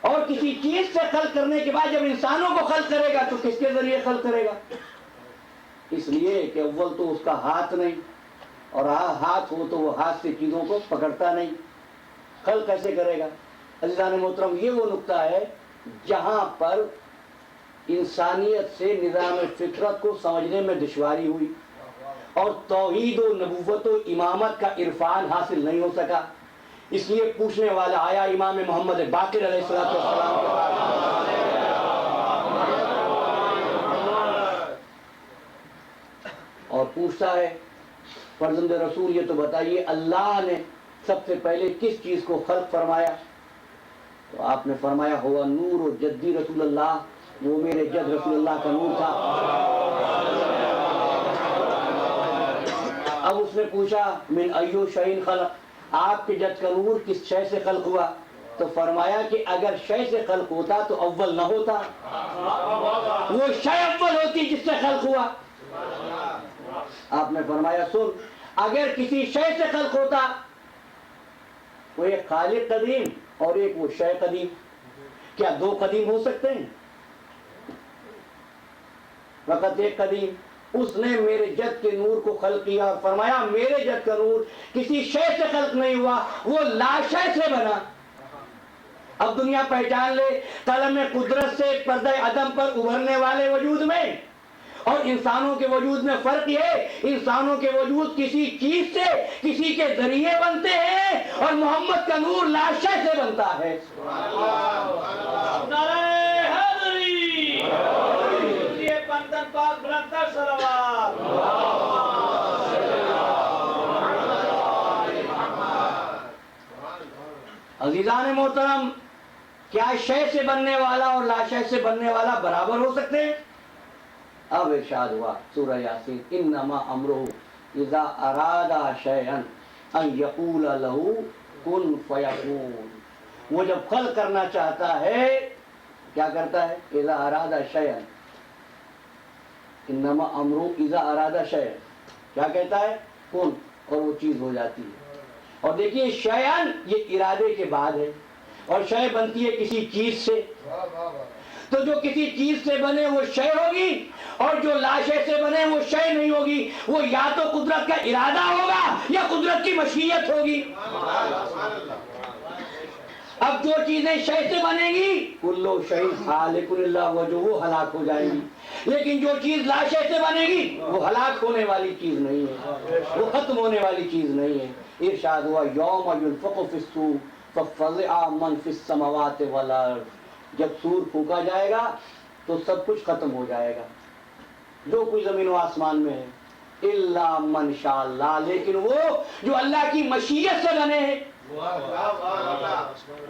اور کسی چیز سے خلق کرنے کے بعد جب انسانوں کو خلق کرے گا تو کس کے ذریعے خلق کرے گا؟ اس لیے کہ اول تو اس کا ہاتھ نہیں، اور ہاتھ ہو تو وہ ہاتھ سے چیزوں کو پکڑتا نہیں. خلق کیسے کرے گا؟ عزیزان محترم، یہ وہ نقطہ ہے جہاں پر انسانیت سے نظام فطرت کو سمجھنے میں دشواری ہوئی اور توحید و نبوت و امامت کا عرفان حاصل نہیں ہو سکا. اس لیے پوچھنے والا آیا امام محمد باقر علیہ السلام کے پاس اور پوچھتا ہے فرزند رسول یہ تو بتائیے اللہ نے سب سے پہلے کس چیز کو خلق فرمایا؟ تو آپ نے فرمایا ہوا نور و جدی رسول اللہ، وہ میرے جد رسول اللہ کا نور تھا. اب اس نے پوچھا من ایو شیء خلق، آپ کے جد کا نور کس شے سے خلق ہوا؟ تو فرمایا کہ اگر شے سے خلق ہوتا تو اول نہ ہوتا، وہ شے اول ہوتی جس سے خلق ہوا. آپ نے فرمایا سن، اگر کسی شے سے خلق ہوتا، وہ ایک خالق قدیم اور ایک وہ شے قدیم، کیا دو قدیم ہو سکتے ہیں؟ فقط ایک قدیم. اس نے میرے جد کے نور کو خلق کیا اور فرمایا میرے جد کا نور کسی شے سے خلق نہیں ہوا، وہ لا شے سے بنا. اب دنیا پہچان لے قلم قدرت سے پردہ عدم پر ابھرنے والے وجود میں اور انسانوں کے وجود میں فرق یہ، انسانوں کے وجود کسی چیز سے کسی کے ذریعے بنتے ہیں اور محمد کا نور لا شے سے بنتا ہے. عزیزان محترم، کیا شے سے بننے والا اور لا شے سے بننے والا برابر ہو سکتے ہیں؟ اب ارشاد ہوا سورہ یاسین انما امرہ اذا اراد شیئا ان یقول له کن فیکون. وہ جب خلق کرنا چاہتا ہے کیا کرتا ہے؟ اذا اراد شیئا، انما امرہ اذا اراد شیئا، کیا کہتا ہے؟ کن، اور وہ چیز ہو جاتی ہے. اور دیکھیے شیئن یہ ارادے کے بعد ہے، اور شے بنتی ہے کسی چیز سے. تو جو کسی چیز سے بنے وہ شے ہوگی اور جو لا شے سے بنے وہ شے نہیں ہوگی. وہ یا تو قدرت کا ارادہ ہوگا یا قدرت کی مشیت ہوگی. اب جو چیزیں شے سے بنے گی کلو شیء خالق الا وجہ، وہ ہلاک ہو جائیں گی. لیکن جو چیز لا شے سے بنے گی وہ ہلاک ہونے والی چیز نہیں ہے، وہ ختم ہونے والی چیز نہیں ہے. ارشاد ہوا یوم ينفخ في الصور ففزع من في السماوات والارض. جب سور پھونکا جائے گا تو سب کچھ ختم ہو جائے گا جو کوئی زمین و آسمان میں ہے، الا من شاء اللہ، لیکن وہ جو اللہ کی مشیت سے بنے ہیں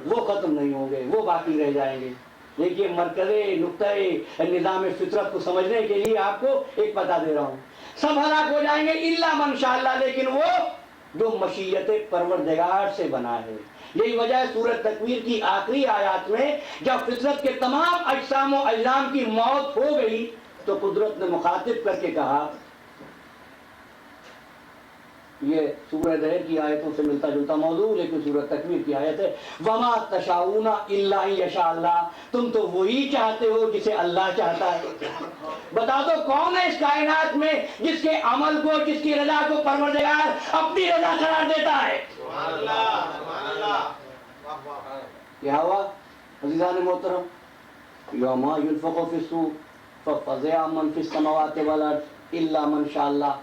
وہ ختم نہیں ہوں گے، وہ باقی رہ جائیں گے. دیکھیے مرکزِ نقطۂ نظام فطرت کو سمجھنے کے لیے آپ کو ایک بتا دے رہا ہوں، سب ہلاک ہو جائیں گے الا من شاء اللہ، لیکن وہ جو مشیت پروردگار سے بنا ہے. یہی وجہ ہے سورۃ تکویر کی آخری آیات میں جب فطرت کے تمام اجسام و اجرام کی موت ہو گئی تو قدرت نے مخاطب کر کے کہا، یہ سورہ دہر کی آیتوں سے ملتا جلتا موضوع لیکن سورۃ تکویر کی آیت ہے، وما تشاؤون الا ان یشاء اللہ، تم تو وہی چاہتے ہو جسے اللہ چاہتا ہے. بتا دو کون ہے اس کائنات میں جس کے عمل کو، جس کی رضا کو پروردگار اپنی رضا قرار دیتا ہے؟ کیا ہوا عزیزان محترم؟ یوم ينفخ في الصور ففزع من في السماوات والارض الا من شاء اللہ.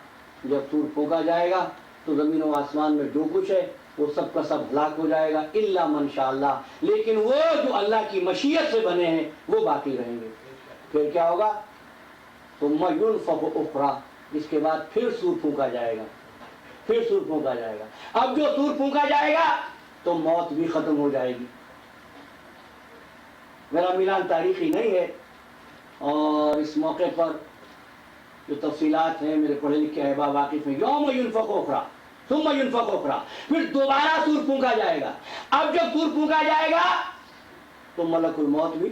جب سور پھونکا جائے گا تو زمین و آسمان میں جو کچھ ہے وہ سب کا سب ہلاک ہو جائے گا الا من شاء اللہ، لیکن وہ جو اللہ کی مشیت سے بنے ہیں وہ باقی رہیں گے. پھر کیا ہوگا؟ ثم ينفخ اخرى، اس کے بعد پھر سور پھونکا جائے گا، پھر سور پھونکا جائے گا. اب جو سور پھونکا جائے گا تو موت بھی ختم ہو جائے گی. میرا میلان تاریخی نہیں ہے، اور اس موقع پر جو تفصیلات ہیں میرے پڑھے لکھے احباب واقف ہیں. یوم ینفخ اخری ثم ینفخ اخری، پھر دوبارہ سور پھونکا جائے گا. اب جب سور پھونکا جائے گا تو ملک الموت بھی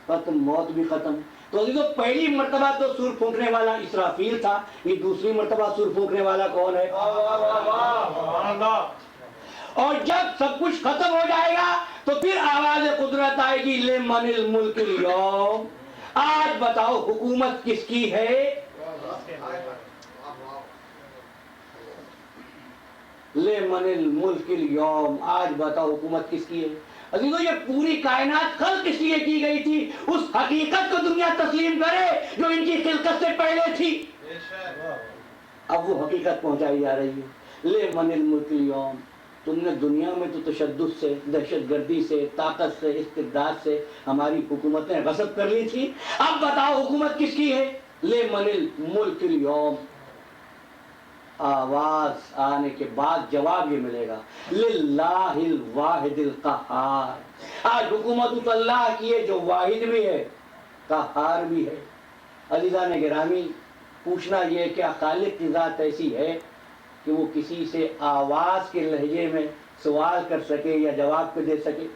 ختم، موت بھی ختم. تو پہلی مرتبہ تو سور پھونکنے والا اسرافیل تھا، یہ دوسری مرتبہ سور پھونکنے والا کون ہے؟ اور جب سب کچھ ختم ہو جائے گا تو پھر آواز قدرت آئے گی، لمن الملک اليوم، آج بتاؤ حکومت کس کی ہے؟ لمن الملک اليوم، آج بتاؤ حکومت کس کی ہے؟ عزیزو یہ پوری کائنات خلق اس لیے کی گئی تھی، اس حقیقت کو دنیا تسلیم کرے جو ان کی خلقت سے پہلے تھی. اب وہ حقیقت پہنچائی جا رہی ہے. لمن الملک اليوم، تم نے دنیا میں تو تشدد سے، دہشت گردی سے، طاقت سے، استبداد سے ہماری حکومتیں غصب کر لی تھی، اب بتاؤ حکومت کس کی ہے؟ لمن الملک اليوم. آواز آنے کے بعد جواب یہ ملے گا، للہ الواحد القہار. آج حکومت تو اللہ کی ہے جو واحد بھی ہے، قہار بھی ہے. عزیزان گرامی، پوچھنا یہ کیا خالق کی ذات ایسی ہے کہ وہ کسی سے آواز کے لہجے میں سوال کر سکے یا جواب پہ دے سکے؟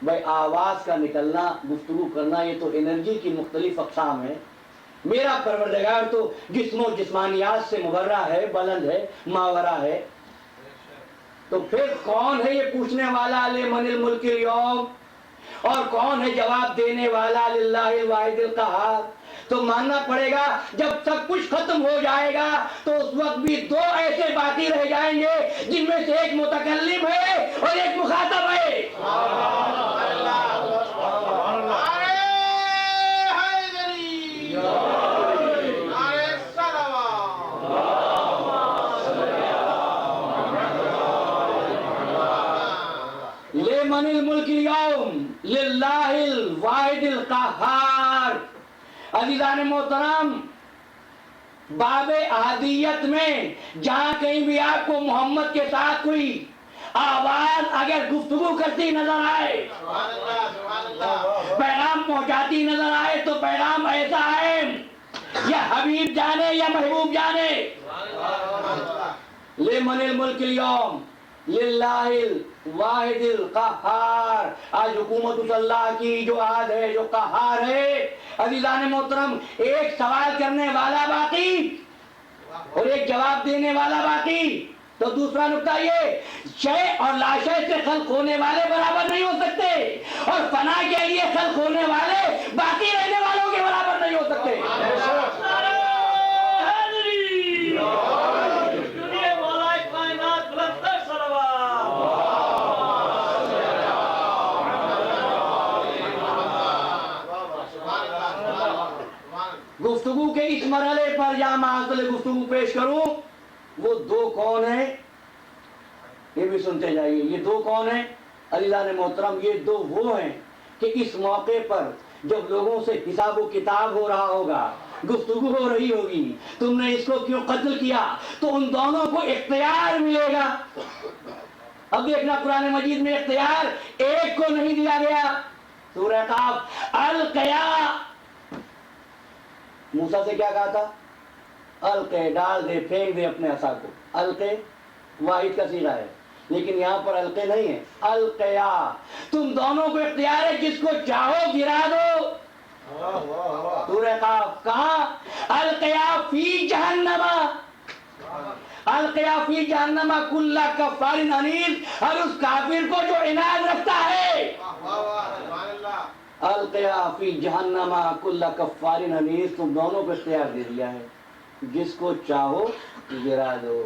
بھائی آواز کا نکلنا، گفتگو کرنا، یہ تو انرجی کی مختلف اقسام ہیں. میرا پروردگار تو جسم و جسمانیات سے مبرہ ہے، بلند ہے، ماورا ہے. تو پھر کون ہے یہ پوچھنے والا لمن الملک اليوم، اور کون ہے جواب دینے والا للہ الواحد القہار؟ تو ماننا پڑے گا جب سب کچھ ختم ہو جائے گا تو اس وقت بھی دو ایسے باقی رہ جائیں گے جن میں سے ایک متکلم ہے اور ایک مخاطب ہے. لمن الملک اليوم للہ الواحد القہار. عزیزان محترم، باب احدیت میں جہاں کہیں بھی آپ کو محمد کے ساتھ کوئی آواز اگر گفتگو کرتی نظر آئے، پیغام پہنچاتی نظر آئے، تو پیغام ایسا ہے یا حبیب جانے یا محبوب جانے. لمن الملک اليوم للہ الواحد القہار. آج حکومت اللہ کی جو آج ہے، جو قہار ہے. عزیزان محترم، ایک سوال کرنے والا باقی اور ایک جواب دینے والا باقی. تو دوسرا نکتہ یہ، شے اور لاشے سے خلق ہونے والے برابر نہیں ہو سکتے، اور فنا کے لیے خلق ہونے والے باقی رہنے والوں کے برابر نہیں ہو سکتے. گفتگو کے اس مرحلے پر جہاں معاصل گفتگو پیش کروں، وہ دو کون ہیں یہ بھی سنتے جائیے. یہ دو کون ہیں عزیزان محترم؟ یہ دو وہ ہیں کہ اس موقع پر جب لوگوں سے حساب و کتاب ہو رہا ہوگا، گفتگو ہو رہی ہوگی، تم نے اس کو کیوں قتل کیا، تو ان دونوں کو اختیار ملے گا. اب دیکھنا قرآن مجید میں اختیار ایک کو نہیں دیا گیا. سورہ قاف، القیا، موسیٰ سے کیا کہا تھا؟ القے، ڈال دے، پھینک دے اپنے عصا کو. القے واحد کا صیغہ ہے، لیکن یہاں پر القے نہیں ہے، القیا. تم دونوں کو اختیار ہے، جس کو چاہو گرا دو. سورہ قاف. کہاں؟ القیا فی جہنم، القیا فی جہنم کل کفار عنید. اور اس کافر کو جو عناد رکھتا ہے، القیا فی جہنم کل کفار عنید. تم دونوں کو اختیار دے دیا ہے، جس کو چاہو گرا دو.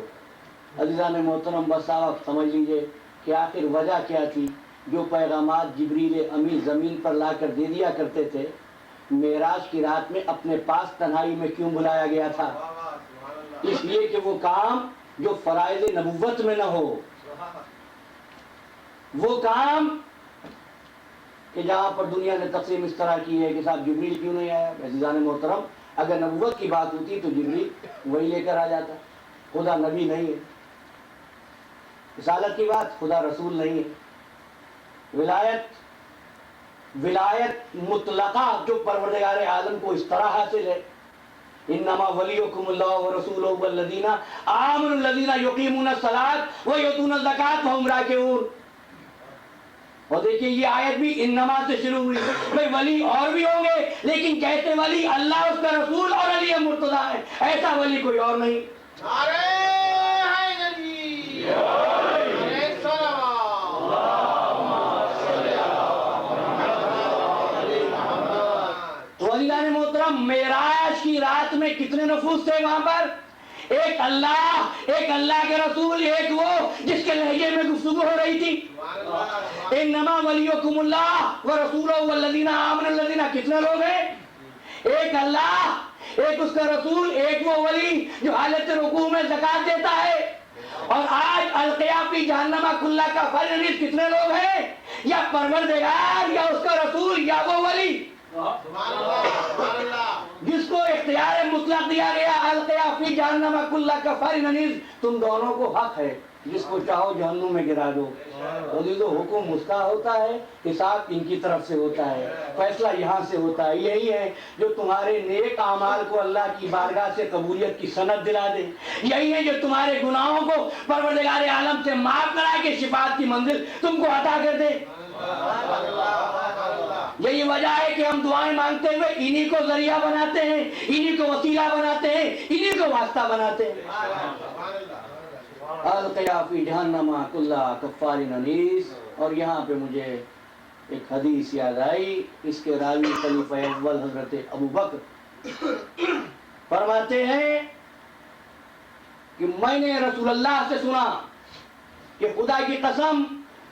عزیزان محترم، بس آپ سمجھ لیجئے کہ آخر وجہ کیا تھی. جو پیغامات جبریل امی زمین پر لا کر دے دیا کرتے تھے، معراج کی رات میں اپنے پاس تنہائی میں کیوں بلایا گیا تھا؟ اس لیے کہ وہ کام جو فرائض نبوت میں نہ ہو، وہ کام کہ جہاں پر دنیا نے تقسیم اس طرح کی ہے کہ صاحب جبریل کیوں نہیں آیا. عزیزان محترم، اگر نبوت کی بات ہوتی تو جبریل وہی لے کر آ جاتا. خدا نبی نہیں ہے. رسالت کی بات، خدا رسول نہیں ہے. ولایت ولایت مطلقہ جو پروردگار عالم کو اس طرح حاصل ہے، انما ولیکم اللہ ورسولہ والذین آمنوا الذین یقیمون الصلاۃ ویؤتون الزکاۃ وہم راکعون۔ اور دیکھیے یہ آیت بھی انما سے شروع ہوئی، بھئی ولی اور بھی ہوں گے لیکن کہتے ولی اللہ، اس کا رسول اور علی مرتضیٰ ہے، ایسا ولی کوئی اور نہیں۔ نعرہ حیدری، نعرہ صلوات۔ تو عزیزان محترم، معراج کی رات میں کتنے نفوس تھے وہاں پر؟ ایک اللہ کے رسول، ایک وہ جس کے لہجے میں گفتگو ہو رہی تھی، انما ولیکم اللہ ورسولہ والذین آمنوا الذین، کتنے لوگ ہیں؟ ایک اللہ، ایک اس کا رسول، ایک وہ ولی جو حالت رکوع میں زکات دیتا ہے۔ اور آج القیا فی جہنم کل کافر، کتنے لوگ ہیں؟ یا پروردگار یا اس کا رسول یا وہ ولی جس کو اختیار مطلق دیا گیا، القیا فی جہنم کل کافر، تم دونوں کو حق ہے، جس کو چاہو جہنم میں گرا دو۔ عزیزو، حکم اس کا ہوتا ہے، حساب ان کی طرف سے ہوتا ہے، فیصلہ یہاں سے ہوتا ہے۔ یہی ہے جو تمہارے نیک اعمال کو اللہ کی بارگاہ سے قبولیت کی سند دلا دے، یہی ہے جو تمہارے گناہوں کو پروردگار عالم سے معاف کرا کے شفاعت کی منزل تم کو عطا کر دے۔ یہی وجہ ہے کہ ہم دعائیں مانگتے ہوئے انہی کو ذریعہ بناتے ہیں، انہی کو وسیلہ بناتے ہیں، انہی کو واسطہ بناتے ہیں۔ القیا فی جہنم کل کفار عنیس۔ اور یہاں پہ مجھے ایک حدیث یاد آئی، اس کے راوی خلیفہ اول حضرت ابو بکر فرماتے ہیں کہ میں نے رسول اللہ سے سنا کہ خدا کی قسم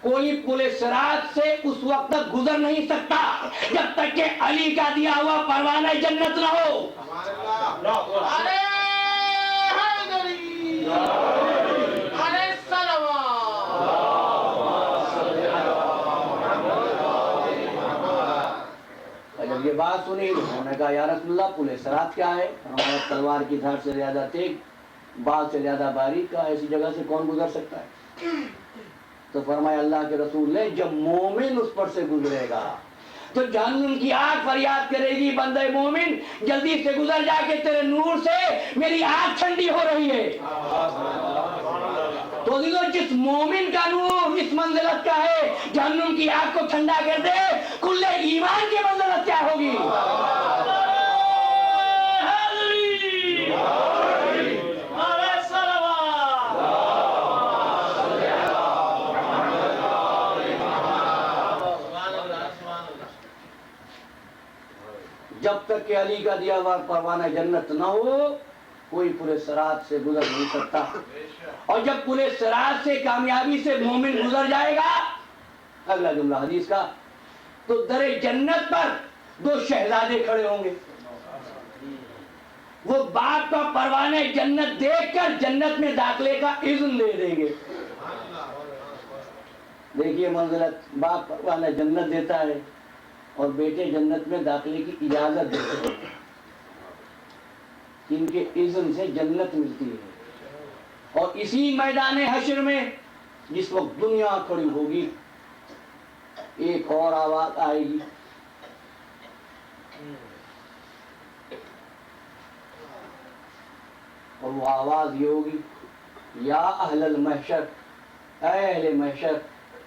کوئی پل صراط سے اس وقت تک گزر نہیں سکتا جب تک کہ علی کا دیا ہوا پروانہ جنت نہ ہو۔ نعرہ حیدری، نعرہ صلوات۔ جب یہ بات سنی انہوں نے کہا یا رسول اللہ پل صراط کیا ہے؟ ہمارا تلوار کی دھار سے زیادہ تیز، بال سے زیادہ باریک کا، ایسی جگہ سے کون گزر سکتا ہے؟ تو فرمایا اللہ کے رسول نے جب مومن اس پر سے گزرے گا تو جہنم کی آگ فریاد کرے گی، بندہ مومن جلدی سے گزر جا کے تیرے نور سے میری آگ ٹھنڈی ہو رہی ہے۔ تو جس مومن کا نور اس منزلت کا ہے جہنم کی آگ کو ٹھنڈا کر دے، کل ایمان کی منزلت کیا ہوگی؟ جب تک کہ علی کا دیا ہوا پروانہ جنت نہ ہو کوئی پورے صراط سے گزر نہیں سکتا۔ اور جب پورے صراط سے کامیابی سے مومن گزر جائے گا، اگلا جملہ حدیث کا، تو در جنت پر دو شہزادے کھڑے ہوں گے، وہ باپ کا پروانہ جنت دیکھ کر جنت میں داخلے کا اذن دے دیں گے۔ دیکھیے منزلت، باپ پروانہ جنت دیتا ہے اور بیٹے جنت میں داخلے کی اجازت دیتے ہیں، ان کے اذن سے جنت ملتی ہے۔ اور اسی میدان حشر میں جس وقت دنیا کھڑی ہوگی ایک اور آواز آئے گی، اور وہ آواز یہ ہوگی، یا اہل المحشر، اے اہل محشر،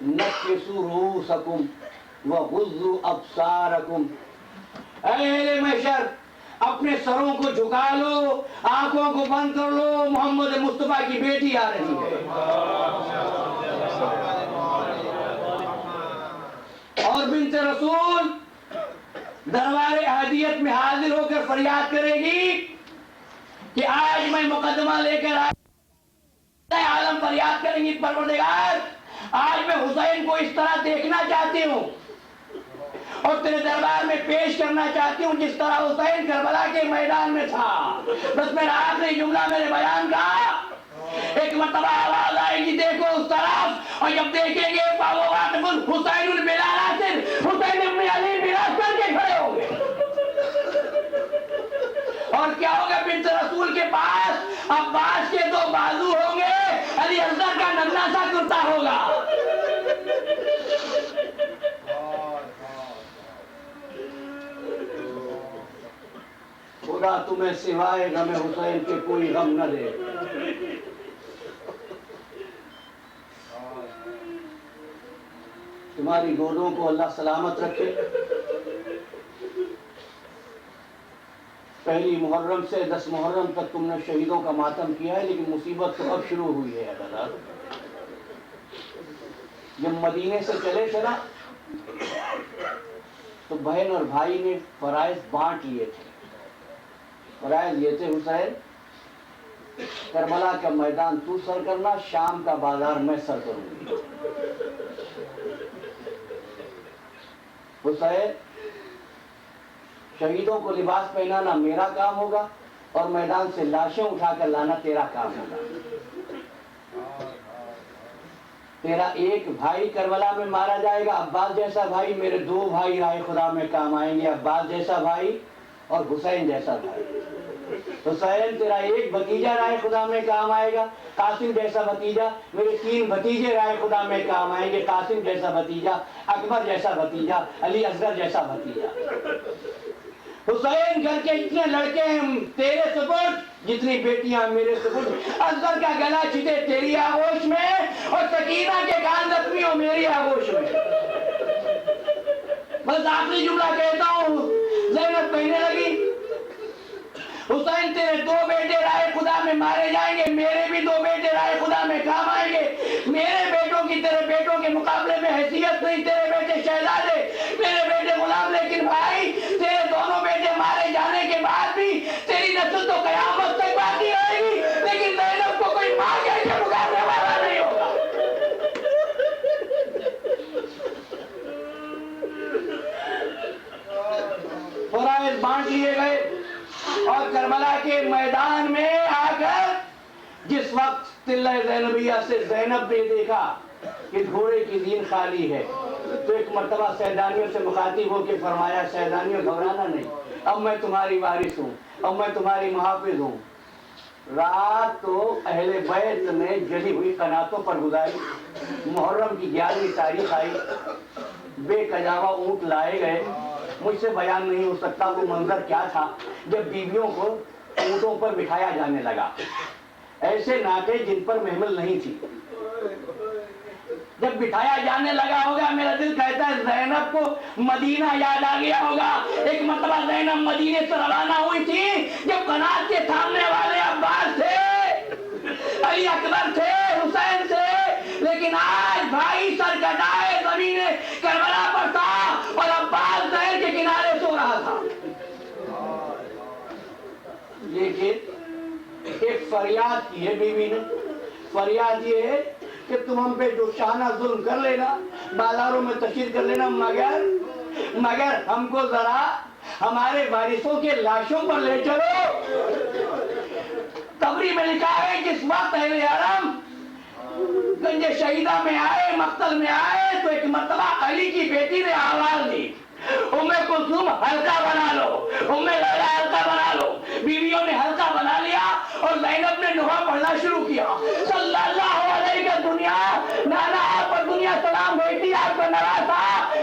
نکسوا رؤوسکم وغضوا ابصارکم، اے اہل محشر اپنے سروں کو جھکا لو، آنکھوں کو بند کر لو، محمد مصطفیٰ کی بیٹی آ رہی ہے۔ اور بنت رسول دربار احدیت میں حاضر ہو کر فریاد کرے گی کہ آج میں مقدمہ لے کر عالم فریاد کریں گی، پروردگار آج میں حسین کو اس طرح دیکھنا چاہتی ہوں اور تیرے دربار میں پیش کرنا چاہتی ہوں جس طرح حسین کربلا کے میدان میں تھا۔ بس میرا آخری جملہ میرے بیان کا، ایک مرتبہ آواز آئے گی دیکھو اس طرف، اور جب دیکھیں گے حسین بلا ناصر، حسین ابن علی میراث کر کے کھڑے ہوں گے۔ اور کیا ہوگا؟ بنت رسول کے پاس عباس کے دو بازو ہوں گے، علی اصغر کا ننھا سا کرتا ہوگا۔ تمہیں سوائے غم حسین کے کوئی غم نہ دے۔ تمہاری گودوں کو اللہ سلامت رکھے۔ پہلی محرم سے 10 محرم تک تم نے شہیدوں کا ماتم کیا ہے، لیکن مصیبت تو اب شروع ہوئی ہے حضرات۔ جب مدینے سے چلے تھے نا تو بہن اور بھائی نے فرائض بانٹ لیے تھے۔ فرائض یہ تھے: حسین کربلا کا میدان تو سر کرنا، شام کا بازار میں سر کروں گی۔ حسین شہیدوں کو لباس پہنانا میرا کام ہوگا اور میدان سے لاشیں اٹھا کر لانا تیرا کام ہوگا۔ تیرا ایک بھائی کربلا میں مارا جائے گا، عباس جیسا بھائی، میرے 2 بھائی رائے خدا میں کام آئیں گے، عباس جیسا بھائی اور حسین جیسا بھائی۔ حسین تیرا ایک بھتیجا رائے خدا میں کام آئے گا، قاسم جیسا بھتیجا، میرے 3 بھتیجے رائے خدا میں کام آئیں گے، قاسم جیسا بھتیجا، اکبر جیسا بھتیجا، علی اصغر جیسا بھتیجا۔ حسین گھر کے اتنے لڑکے ہیں تیرے سپرد جتنی بیٹیاں میرے سپرد۔ اصغر کا گلا چھٹے تیری آغوش میں اور سکینہ کے کان زخمی ہو میری آغوش میں۔ بس آخری جملہ کہتا ہوں، زینب کہنے لگی حسین تیرے 2 بیٹے رائے خدا میں مارے جائیں گے، میرے بھی 2 بیٹے رائے خدا میں کام آئیں گے۔ میرے بیٹوں کی تیرے بیٹوں کے مقابلے میں حیثیت نہیں، تیرے بیٹے شہزادے، میرے بیٹے غلام، لیکن بھائی تیرے دونوں بیٹے مارے جانے کے بعد بھی تیری نسل تو قیامت تک باقی رہے گی، لیکن زینب کو کوئی ماں کہہ کے پکارنے والا نہیں ہوگا۔ فرائض بانٹ لیے گئے اور کربلا کے میدان میں آ کر جس وقت تلہ زینبیہ سے زینب نے دیکھا کہ گھوڑے کی زین خالی ہے تو ایک مرتبہ سیدانیوں سے مخاطب ہو کے فرمایا، سیدانیوں گھبرانا نہیں، اب میں تمہاری وارث ہوں، اب میں تمہاری محافظ ہوں۔ رات تو اہل بیت نے جلی ہوئی قناتوں پر گزاری۔ محرم کی 11ویں تاریخ آئی، بے کجاوا اونٹ لائے گئے۔ مجھ سے بیان نہیں ہو سکتا وہ منظر کیا تھا جب بیویوں کو اونٹوں پر بٹھایا جانے لگا، ایسے ناکے جن پر محمل نہیں تھی۔ جب بٹھایا جانے لگا ہوگا میرا دل کہتا ہے زینب کو مدینہ یاد آ گیا ہوگا۔ ایک مرتبہ زینب مدینے سے روانہ ہوئی تھی جب قنات کے تھامنے والے عباس تھے، علی اکبر تھے، حسین تھے، لیکن آج بھائی سر کٹائے زمین کربلا پر تھا اور عباس نہر کے کنارے سو رہا تھا۔ لیکن ایک فریاد کی ہے بیوی نے، فریاد یہ ہے کہ تم ہم پہ جو شانہ ظلم کر لینا، بازاروں میں تشہیر کر لینا، مگر ہم کو ذرا ہمارے وارثوں کے لاشوں پر لے چلو۔ تبری میں لکھا ہے جس وقت اہل حرم گنج شہیدہ میں آئے، مقتل میں آئے، تو ایک مرتبہ علی کی بیٹی نے آواز دی، ام کلثوم حلقہ بنا لو، ام لیلا حلقہ بنا لو۔ بیویوں نے حلقہ بنا لیا اور زینب نے نوحہ پڑھنا شروع کیا، صلی اللہ علیہ کا دنیا نانا آپ پر دنیا سلام بھیجتی، آپ کا نواسا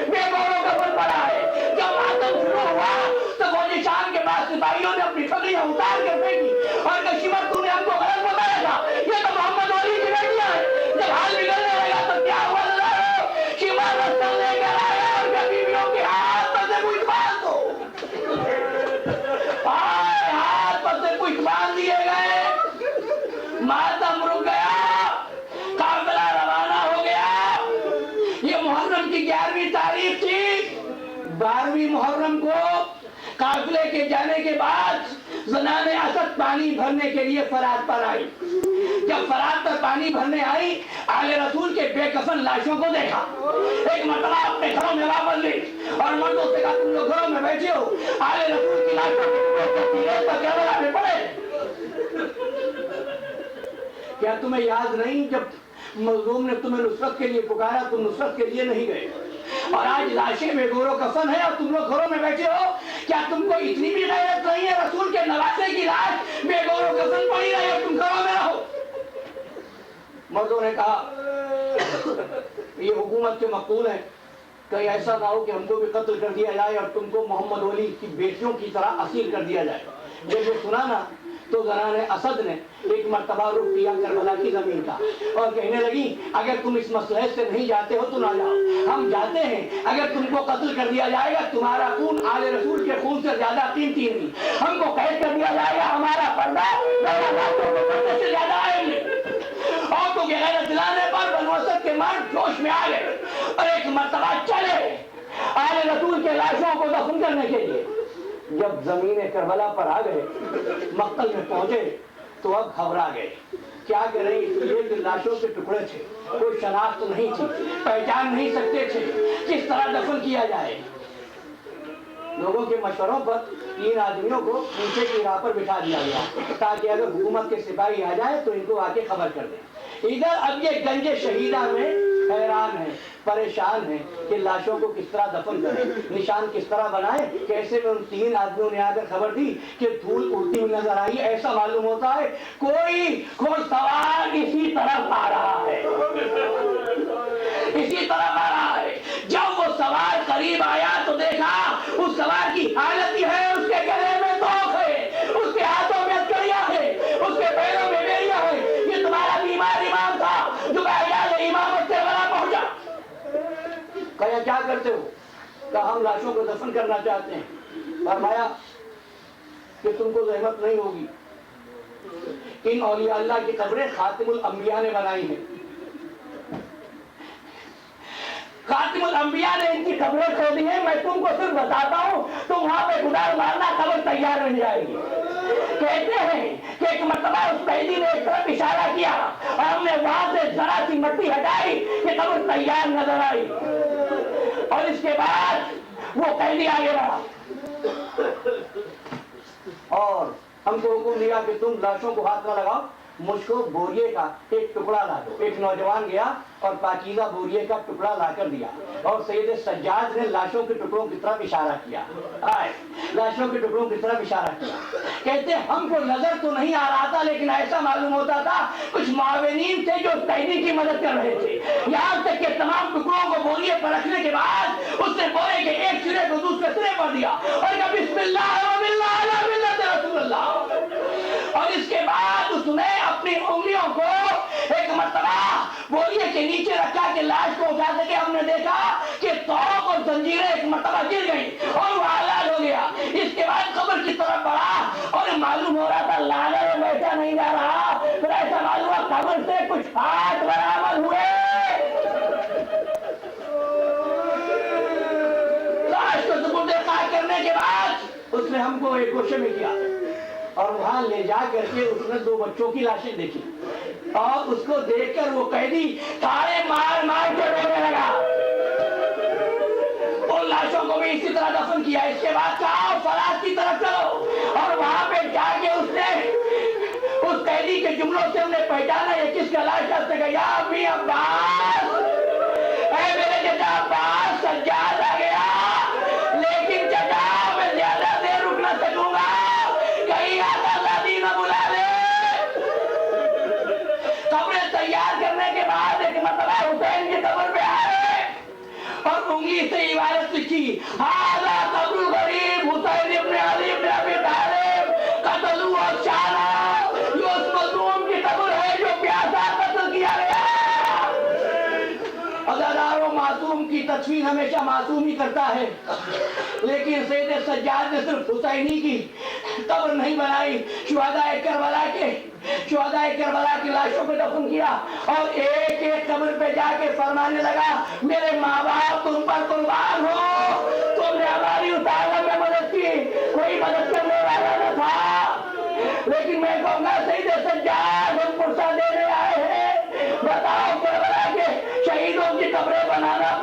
بے گوروں کا بن پڑا ہے۔ جب ماتم شروع ہوا تو وہ نشان کے بعد سپاہیوں نے اپنی پگڑیاں اتار کے پھینکی اور کہ شمر تو نے ہم کو غلط بتایا تھا، یہ تو محمد علی کی بیٹیاں ہیں۔ جب حال بگڑنے لگا تو کیا ہوا؟ شمر رسل لے کر آئے اور کہ بیویوں کے ہاتھ پر سے کچھ باندھ دو، ہاتھ پر سے کچھ باندھ دیے گئے، ماتم رک گیا، قافلہ روانہ ہو گیا۔ یہ محرم کی 11ویں تاریخ تھی۔ 12ویں محرم کو قافلے کے جانے کے بعد زنان اسد پانی بھرنے کے لیے فرات پر آئی۔ جب فرات پر پانی بھرنے آئی، آل رسول کے بے کفن لاشوں کو دیکھا۔ ایک مرتبہ اپنے گھروں میں واپس لی اور مردوں سے کہا تم لوگ گھروں میں بیٹھے ہو، آل رسول کی لاشوں پر کربلا میں پڑے۔ کیا تمہیں یاد نہیں جب مظلوم نے تمہیں نصرت کے لیے پکارا تم نصرت کے لیے نہیں گئے؟ اور آج لاشیں بے گور و کفن ہے اور تم لوگ گھروں میں بیٹھے ہو۔ کیا تم کو اتنی بھی غیرت نہیں ہے؟ رسول کے نواسے کی لاش بے گور و کفن پڑی رہی اور تم گھروں میں رہو۔ مردوں نے کہا یہ حکومت کے مقتول ہیں، کہیں ایسا نہ ہو کہ ہم کو بھی قتل کر دیا جائے اور تم کو محمد ولی کی بیٹیوں کی طرح اسیر کر دیا جائے۔ جب یہ سنا نا تو زنان اسد نے ایک مرتبہ رخ کیا کربلا کی زمین کا اور کہنے لگی اگر تم اس مصلحت سے نہیں جاتے ہو تو نہ جاؤ، ہم جاتے ہیں۔ اگر تم کو قتل کر دیا جائے گا تمہارا خون آل رسول کے خون سے زیادہ قیمتی نہیں، ہم کو قید کر دیا جائے گا ہمارا پردہ پردے سے زیادہ آئیں گے۔ عورتوں کے غیرت دلانے پر بنو اسد کے مرد جوش میں آ گئے اور ایک مرتبہ چلے آل رسول کے لاشوں کو دفن کرنے کے لیے۔ جب زمین کربلا پر آ گئے، مقتل میں پہنچے تو اب گھبرا گئے، کیا کریں؟ اس لیے کہ لاشوں کے ٹکڑے تھے، کوئی شناخت نہیں تھی، پہچان نہیں سکتے تھے، کس طرح دفن کیا جائے؟ لوگوں کے مشوروں پر 3 آدمیوں کو نیچے کی راہ پر بٹھا دیا گیا تاکہ اگر حکومت کے سپاہی آ جائے تو ان کو آ کے خبر کر دیں۔ ادھر اب یہ گنج شہیدہ میں حیران ہے، پریشان ہے کہ لاشوں کو کس طرح دفن کریں، نشان کس طرح بنائے۔ کیسے میں ان 3 آدمیوں نے آ کر خبر دی کہ دھول اڑتی ہوئی نظر آئی، ایسا معلوم ہوتا ہے کوئی سوار اسی طرف آ رہا ہے، اسی طرف آ رہا ہے۔ جب وہ سوار قریب آیا تو دیکھا اس سوار کی حالت یہ ہے، اس کے گلے میں توق ہے، اس کے ہاتھوں میں ہتھکڑیاں ہے، اس کے پیروں میں بیڑیاں ہے۔ یہ تمہارا بیمار امام تھا جو بغداد امامت سے بڑا پہنچا۔ کہا کیا کرتے ہو؟ کہا ہم لاشوں کو دفن کرنا چاہتے ہیں۔ فرمایا کہ تم کو زحمت نہیں ہوگی، ان اولیاء اللہ کی قبریں خاتم الانبیاء نے بنائی ہیں، خاتم الانبیاء نے ان کی قبریں کھودی ہیں، میں تم کو صرف بتاتا ہوں، تم وہاں پہ گدار مارنا، قبر تیار بن جائے گی۔ کہتے ہیں کہ ایک مرتبہ اس قیدی نے ایک طرف اشارہ کیا اور ہم نے وہاں سے ذرا سی مٹی ہٹائی کہ قبر تیار نظر آئی، اور اس کے بعد وہ قیدی آگے رہا اور ہم کو حکم دیا کہ تم لاشوں کو ہاتھ نہ لگاؤ، مجھ کو بوریے کا ایک ٹکڑا لا دو۔ ایک نوجوان گیا اور پاکیزہ بوریے کا ٹکڑا لا کر دیا اور سید سجاد نے لاشوں کے ٹکڑوں کی طرف اشارہ کیا، لاشوں کے ٹکڑوں کی طرف اشارہ کیا۔ کہتے ہم کو نظر تو نہیں آ رہا تھا لیکن ایسا معلوم ہوتا تھا کچھ معاونین تھے جو قیدی کی مدد کر رہے تھے، یہاں تک کہ تمام ٹکڑوں کو بوریے پر رکھنے کے بعد اس نے بورے کے ایک سرے کو دوسرے سرے پر دیا اور کہا بسم اللہ و باللہ علی ملت رسول اللہ، اور اس کے بعد اس نے اپنی انگلیوں کو ایک مرتبہ بوریے کے نیچے رکھا کہ لاش کو اٹھا سکے۔ ہم نے دیکھا کہ توق اور زنجیریں ایک مرتبہ گر گئیں اور وہ آزاد ہو گیا۔ اس کے بعد قبر کی طرف بڑھا اور معلوم ہو رہا تھا لانے میں بیٹھا نہیں جا رہا، پھر ایسا معلوم ہوا قبر سے کچھ ہاتھ برآمد ہوئے۔ لاش کو سپرد خاک کرنے کے بعد اس نے ہم کو ایک گوشے میں کیا اور وہاں لے جا کر کے اس نے 2 بچوں کی لاشیں دیکھی اور اس کو دیکھ کر وہ قیدی تارے مار مار کے رونے لگا۔ ان لاشوں کو بھی اسی طرح دفن کیا۔ اس کے بعد کہا فرات کی طرف چلو، اور وہاں پہ جا کے اس نے اس قیدی کے جملوں سے ہم نے پہچانا یہ کس کا لاش ہے۔ اس نے کہا یا ابی عباس، اے میرے چچا عباس، سجاد آ گیا، لیکن چچا میں زیادہ دیر رک نہ سکوں گا، کہیں آزادی نہ بلا لے۔ قبریں تیار کرنے کے بعد ایک مرتبہ حسین کی قبر پہ آئے اور انگلی سے عبارت لکھی، ھذا قبر الغریب حسین ابن علی ابن ابی طالب قتلوا افشانا، یہ اس مظلوم کی قبر ہے جو پیاسا قتل کیا گیا۔ عزاداروں، معصوم کی تدفین ہمیشہ معصوم ہی کرتا ہے، لیکن سید سجاد نے صرف حسینی کی قبر نہیں بنائی، شہداء کربلا کی لاشوں کو دفن کیا اور ایک ایک قبر پہ جا کے فرمانے لگا میرے ماں باپ تم پر قربان ہو، تم نے ہماری اس عالم میں مدد کی، کوئی مدد کرنے والا نہ تھا، لیکن میں کہوں گا سید سجاد ہم پرسہ دینے آئے ہیں، بتاؤ کربلا کے شہیدوں کی قبریں بنانا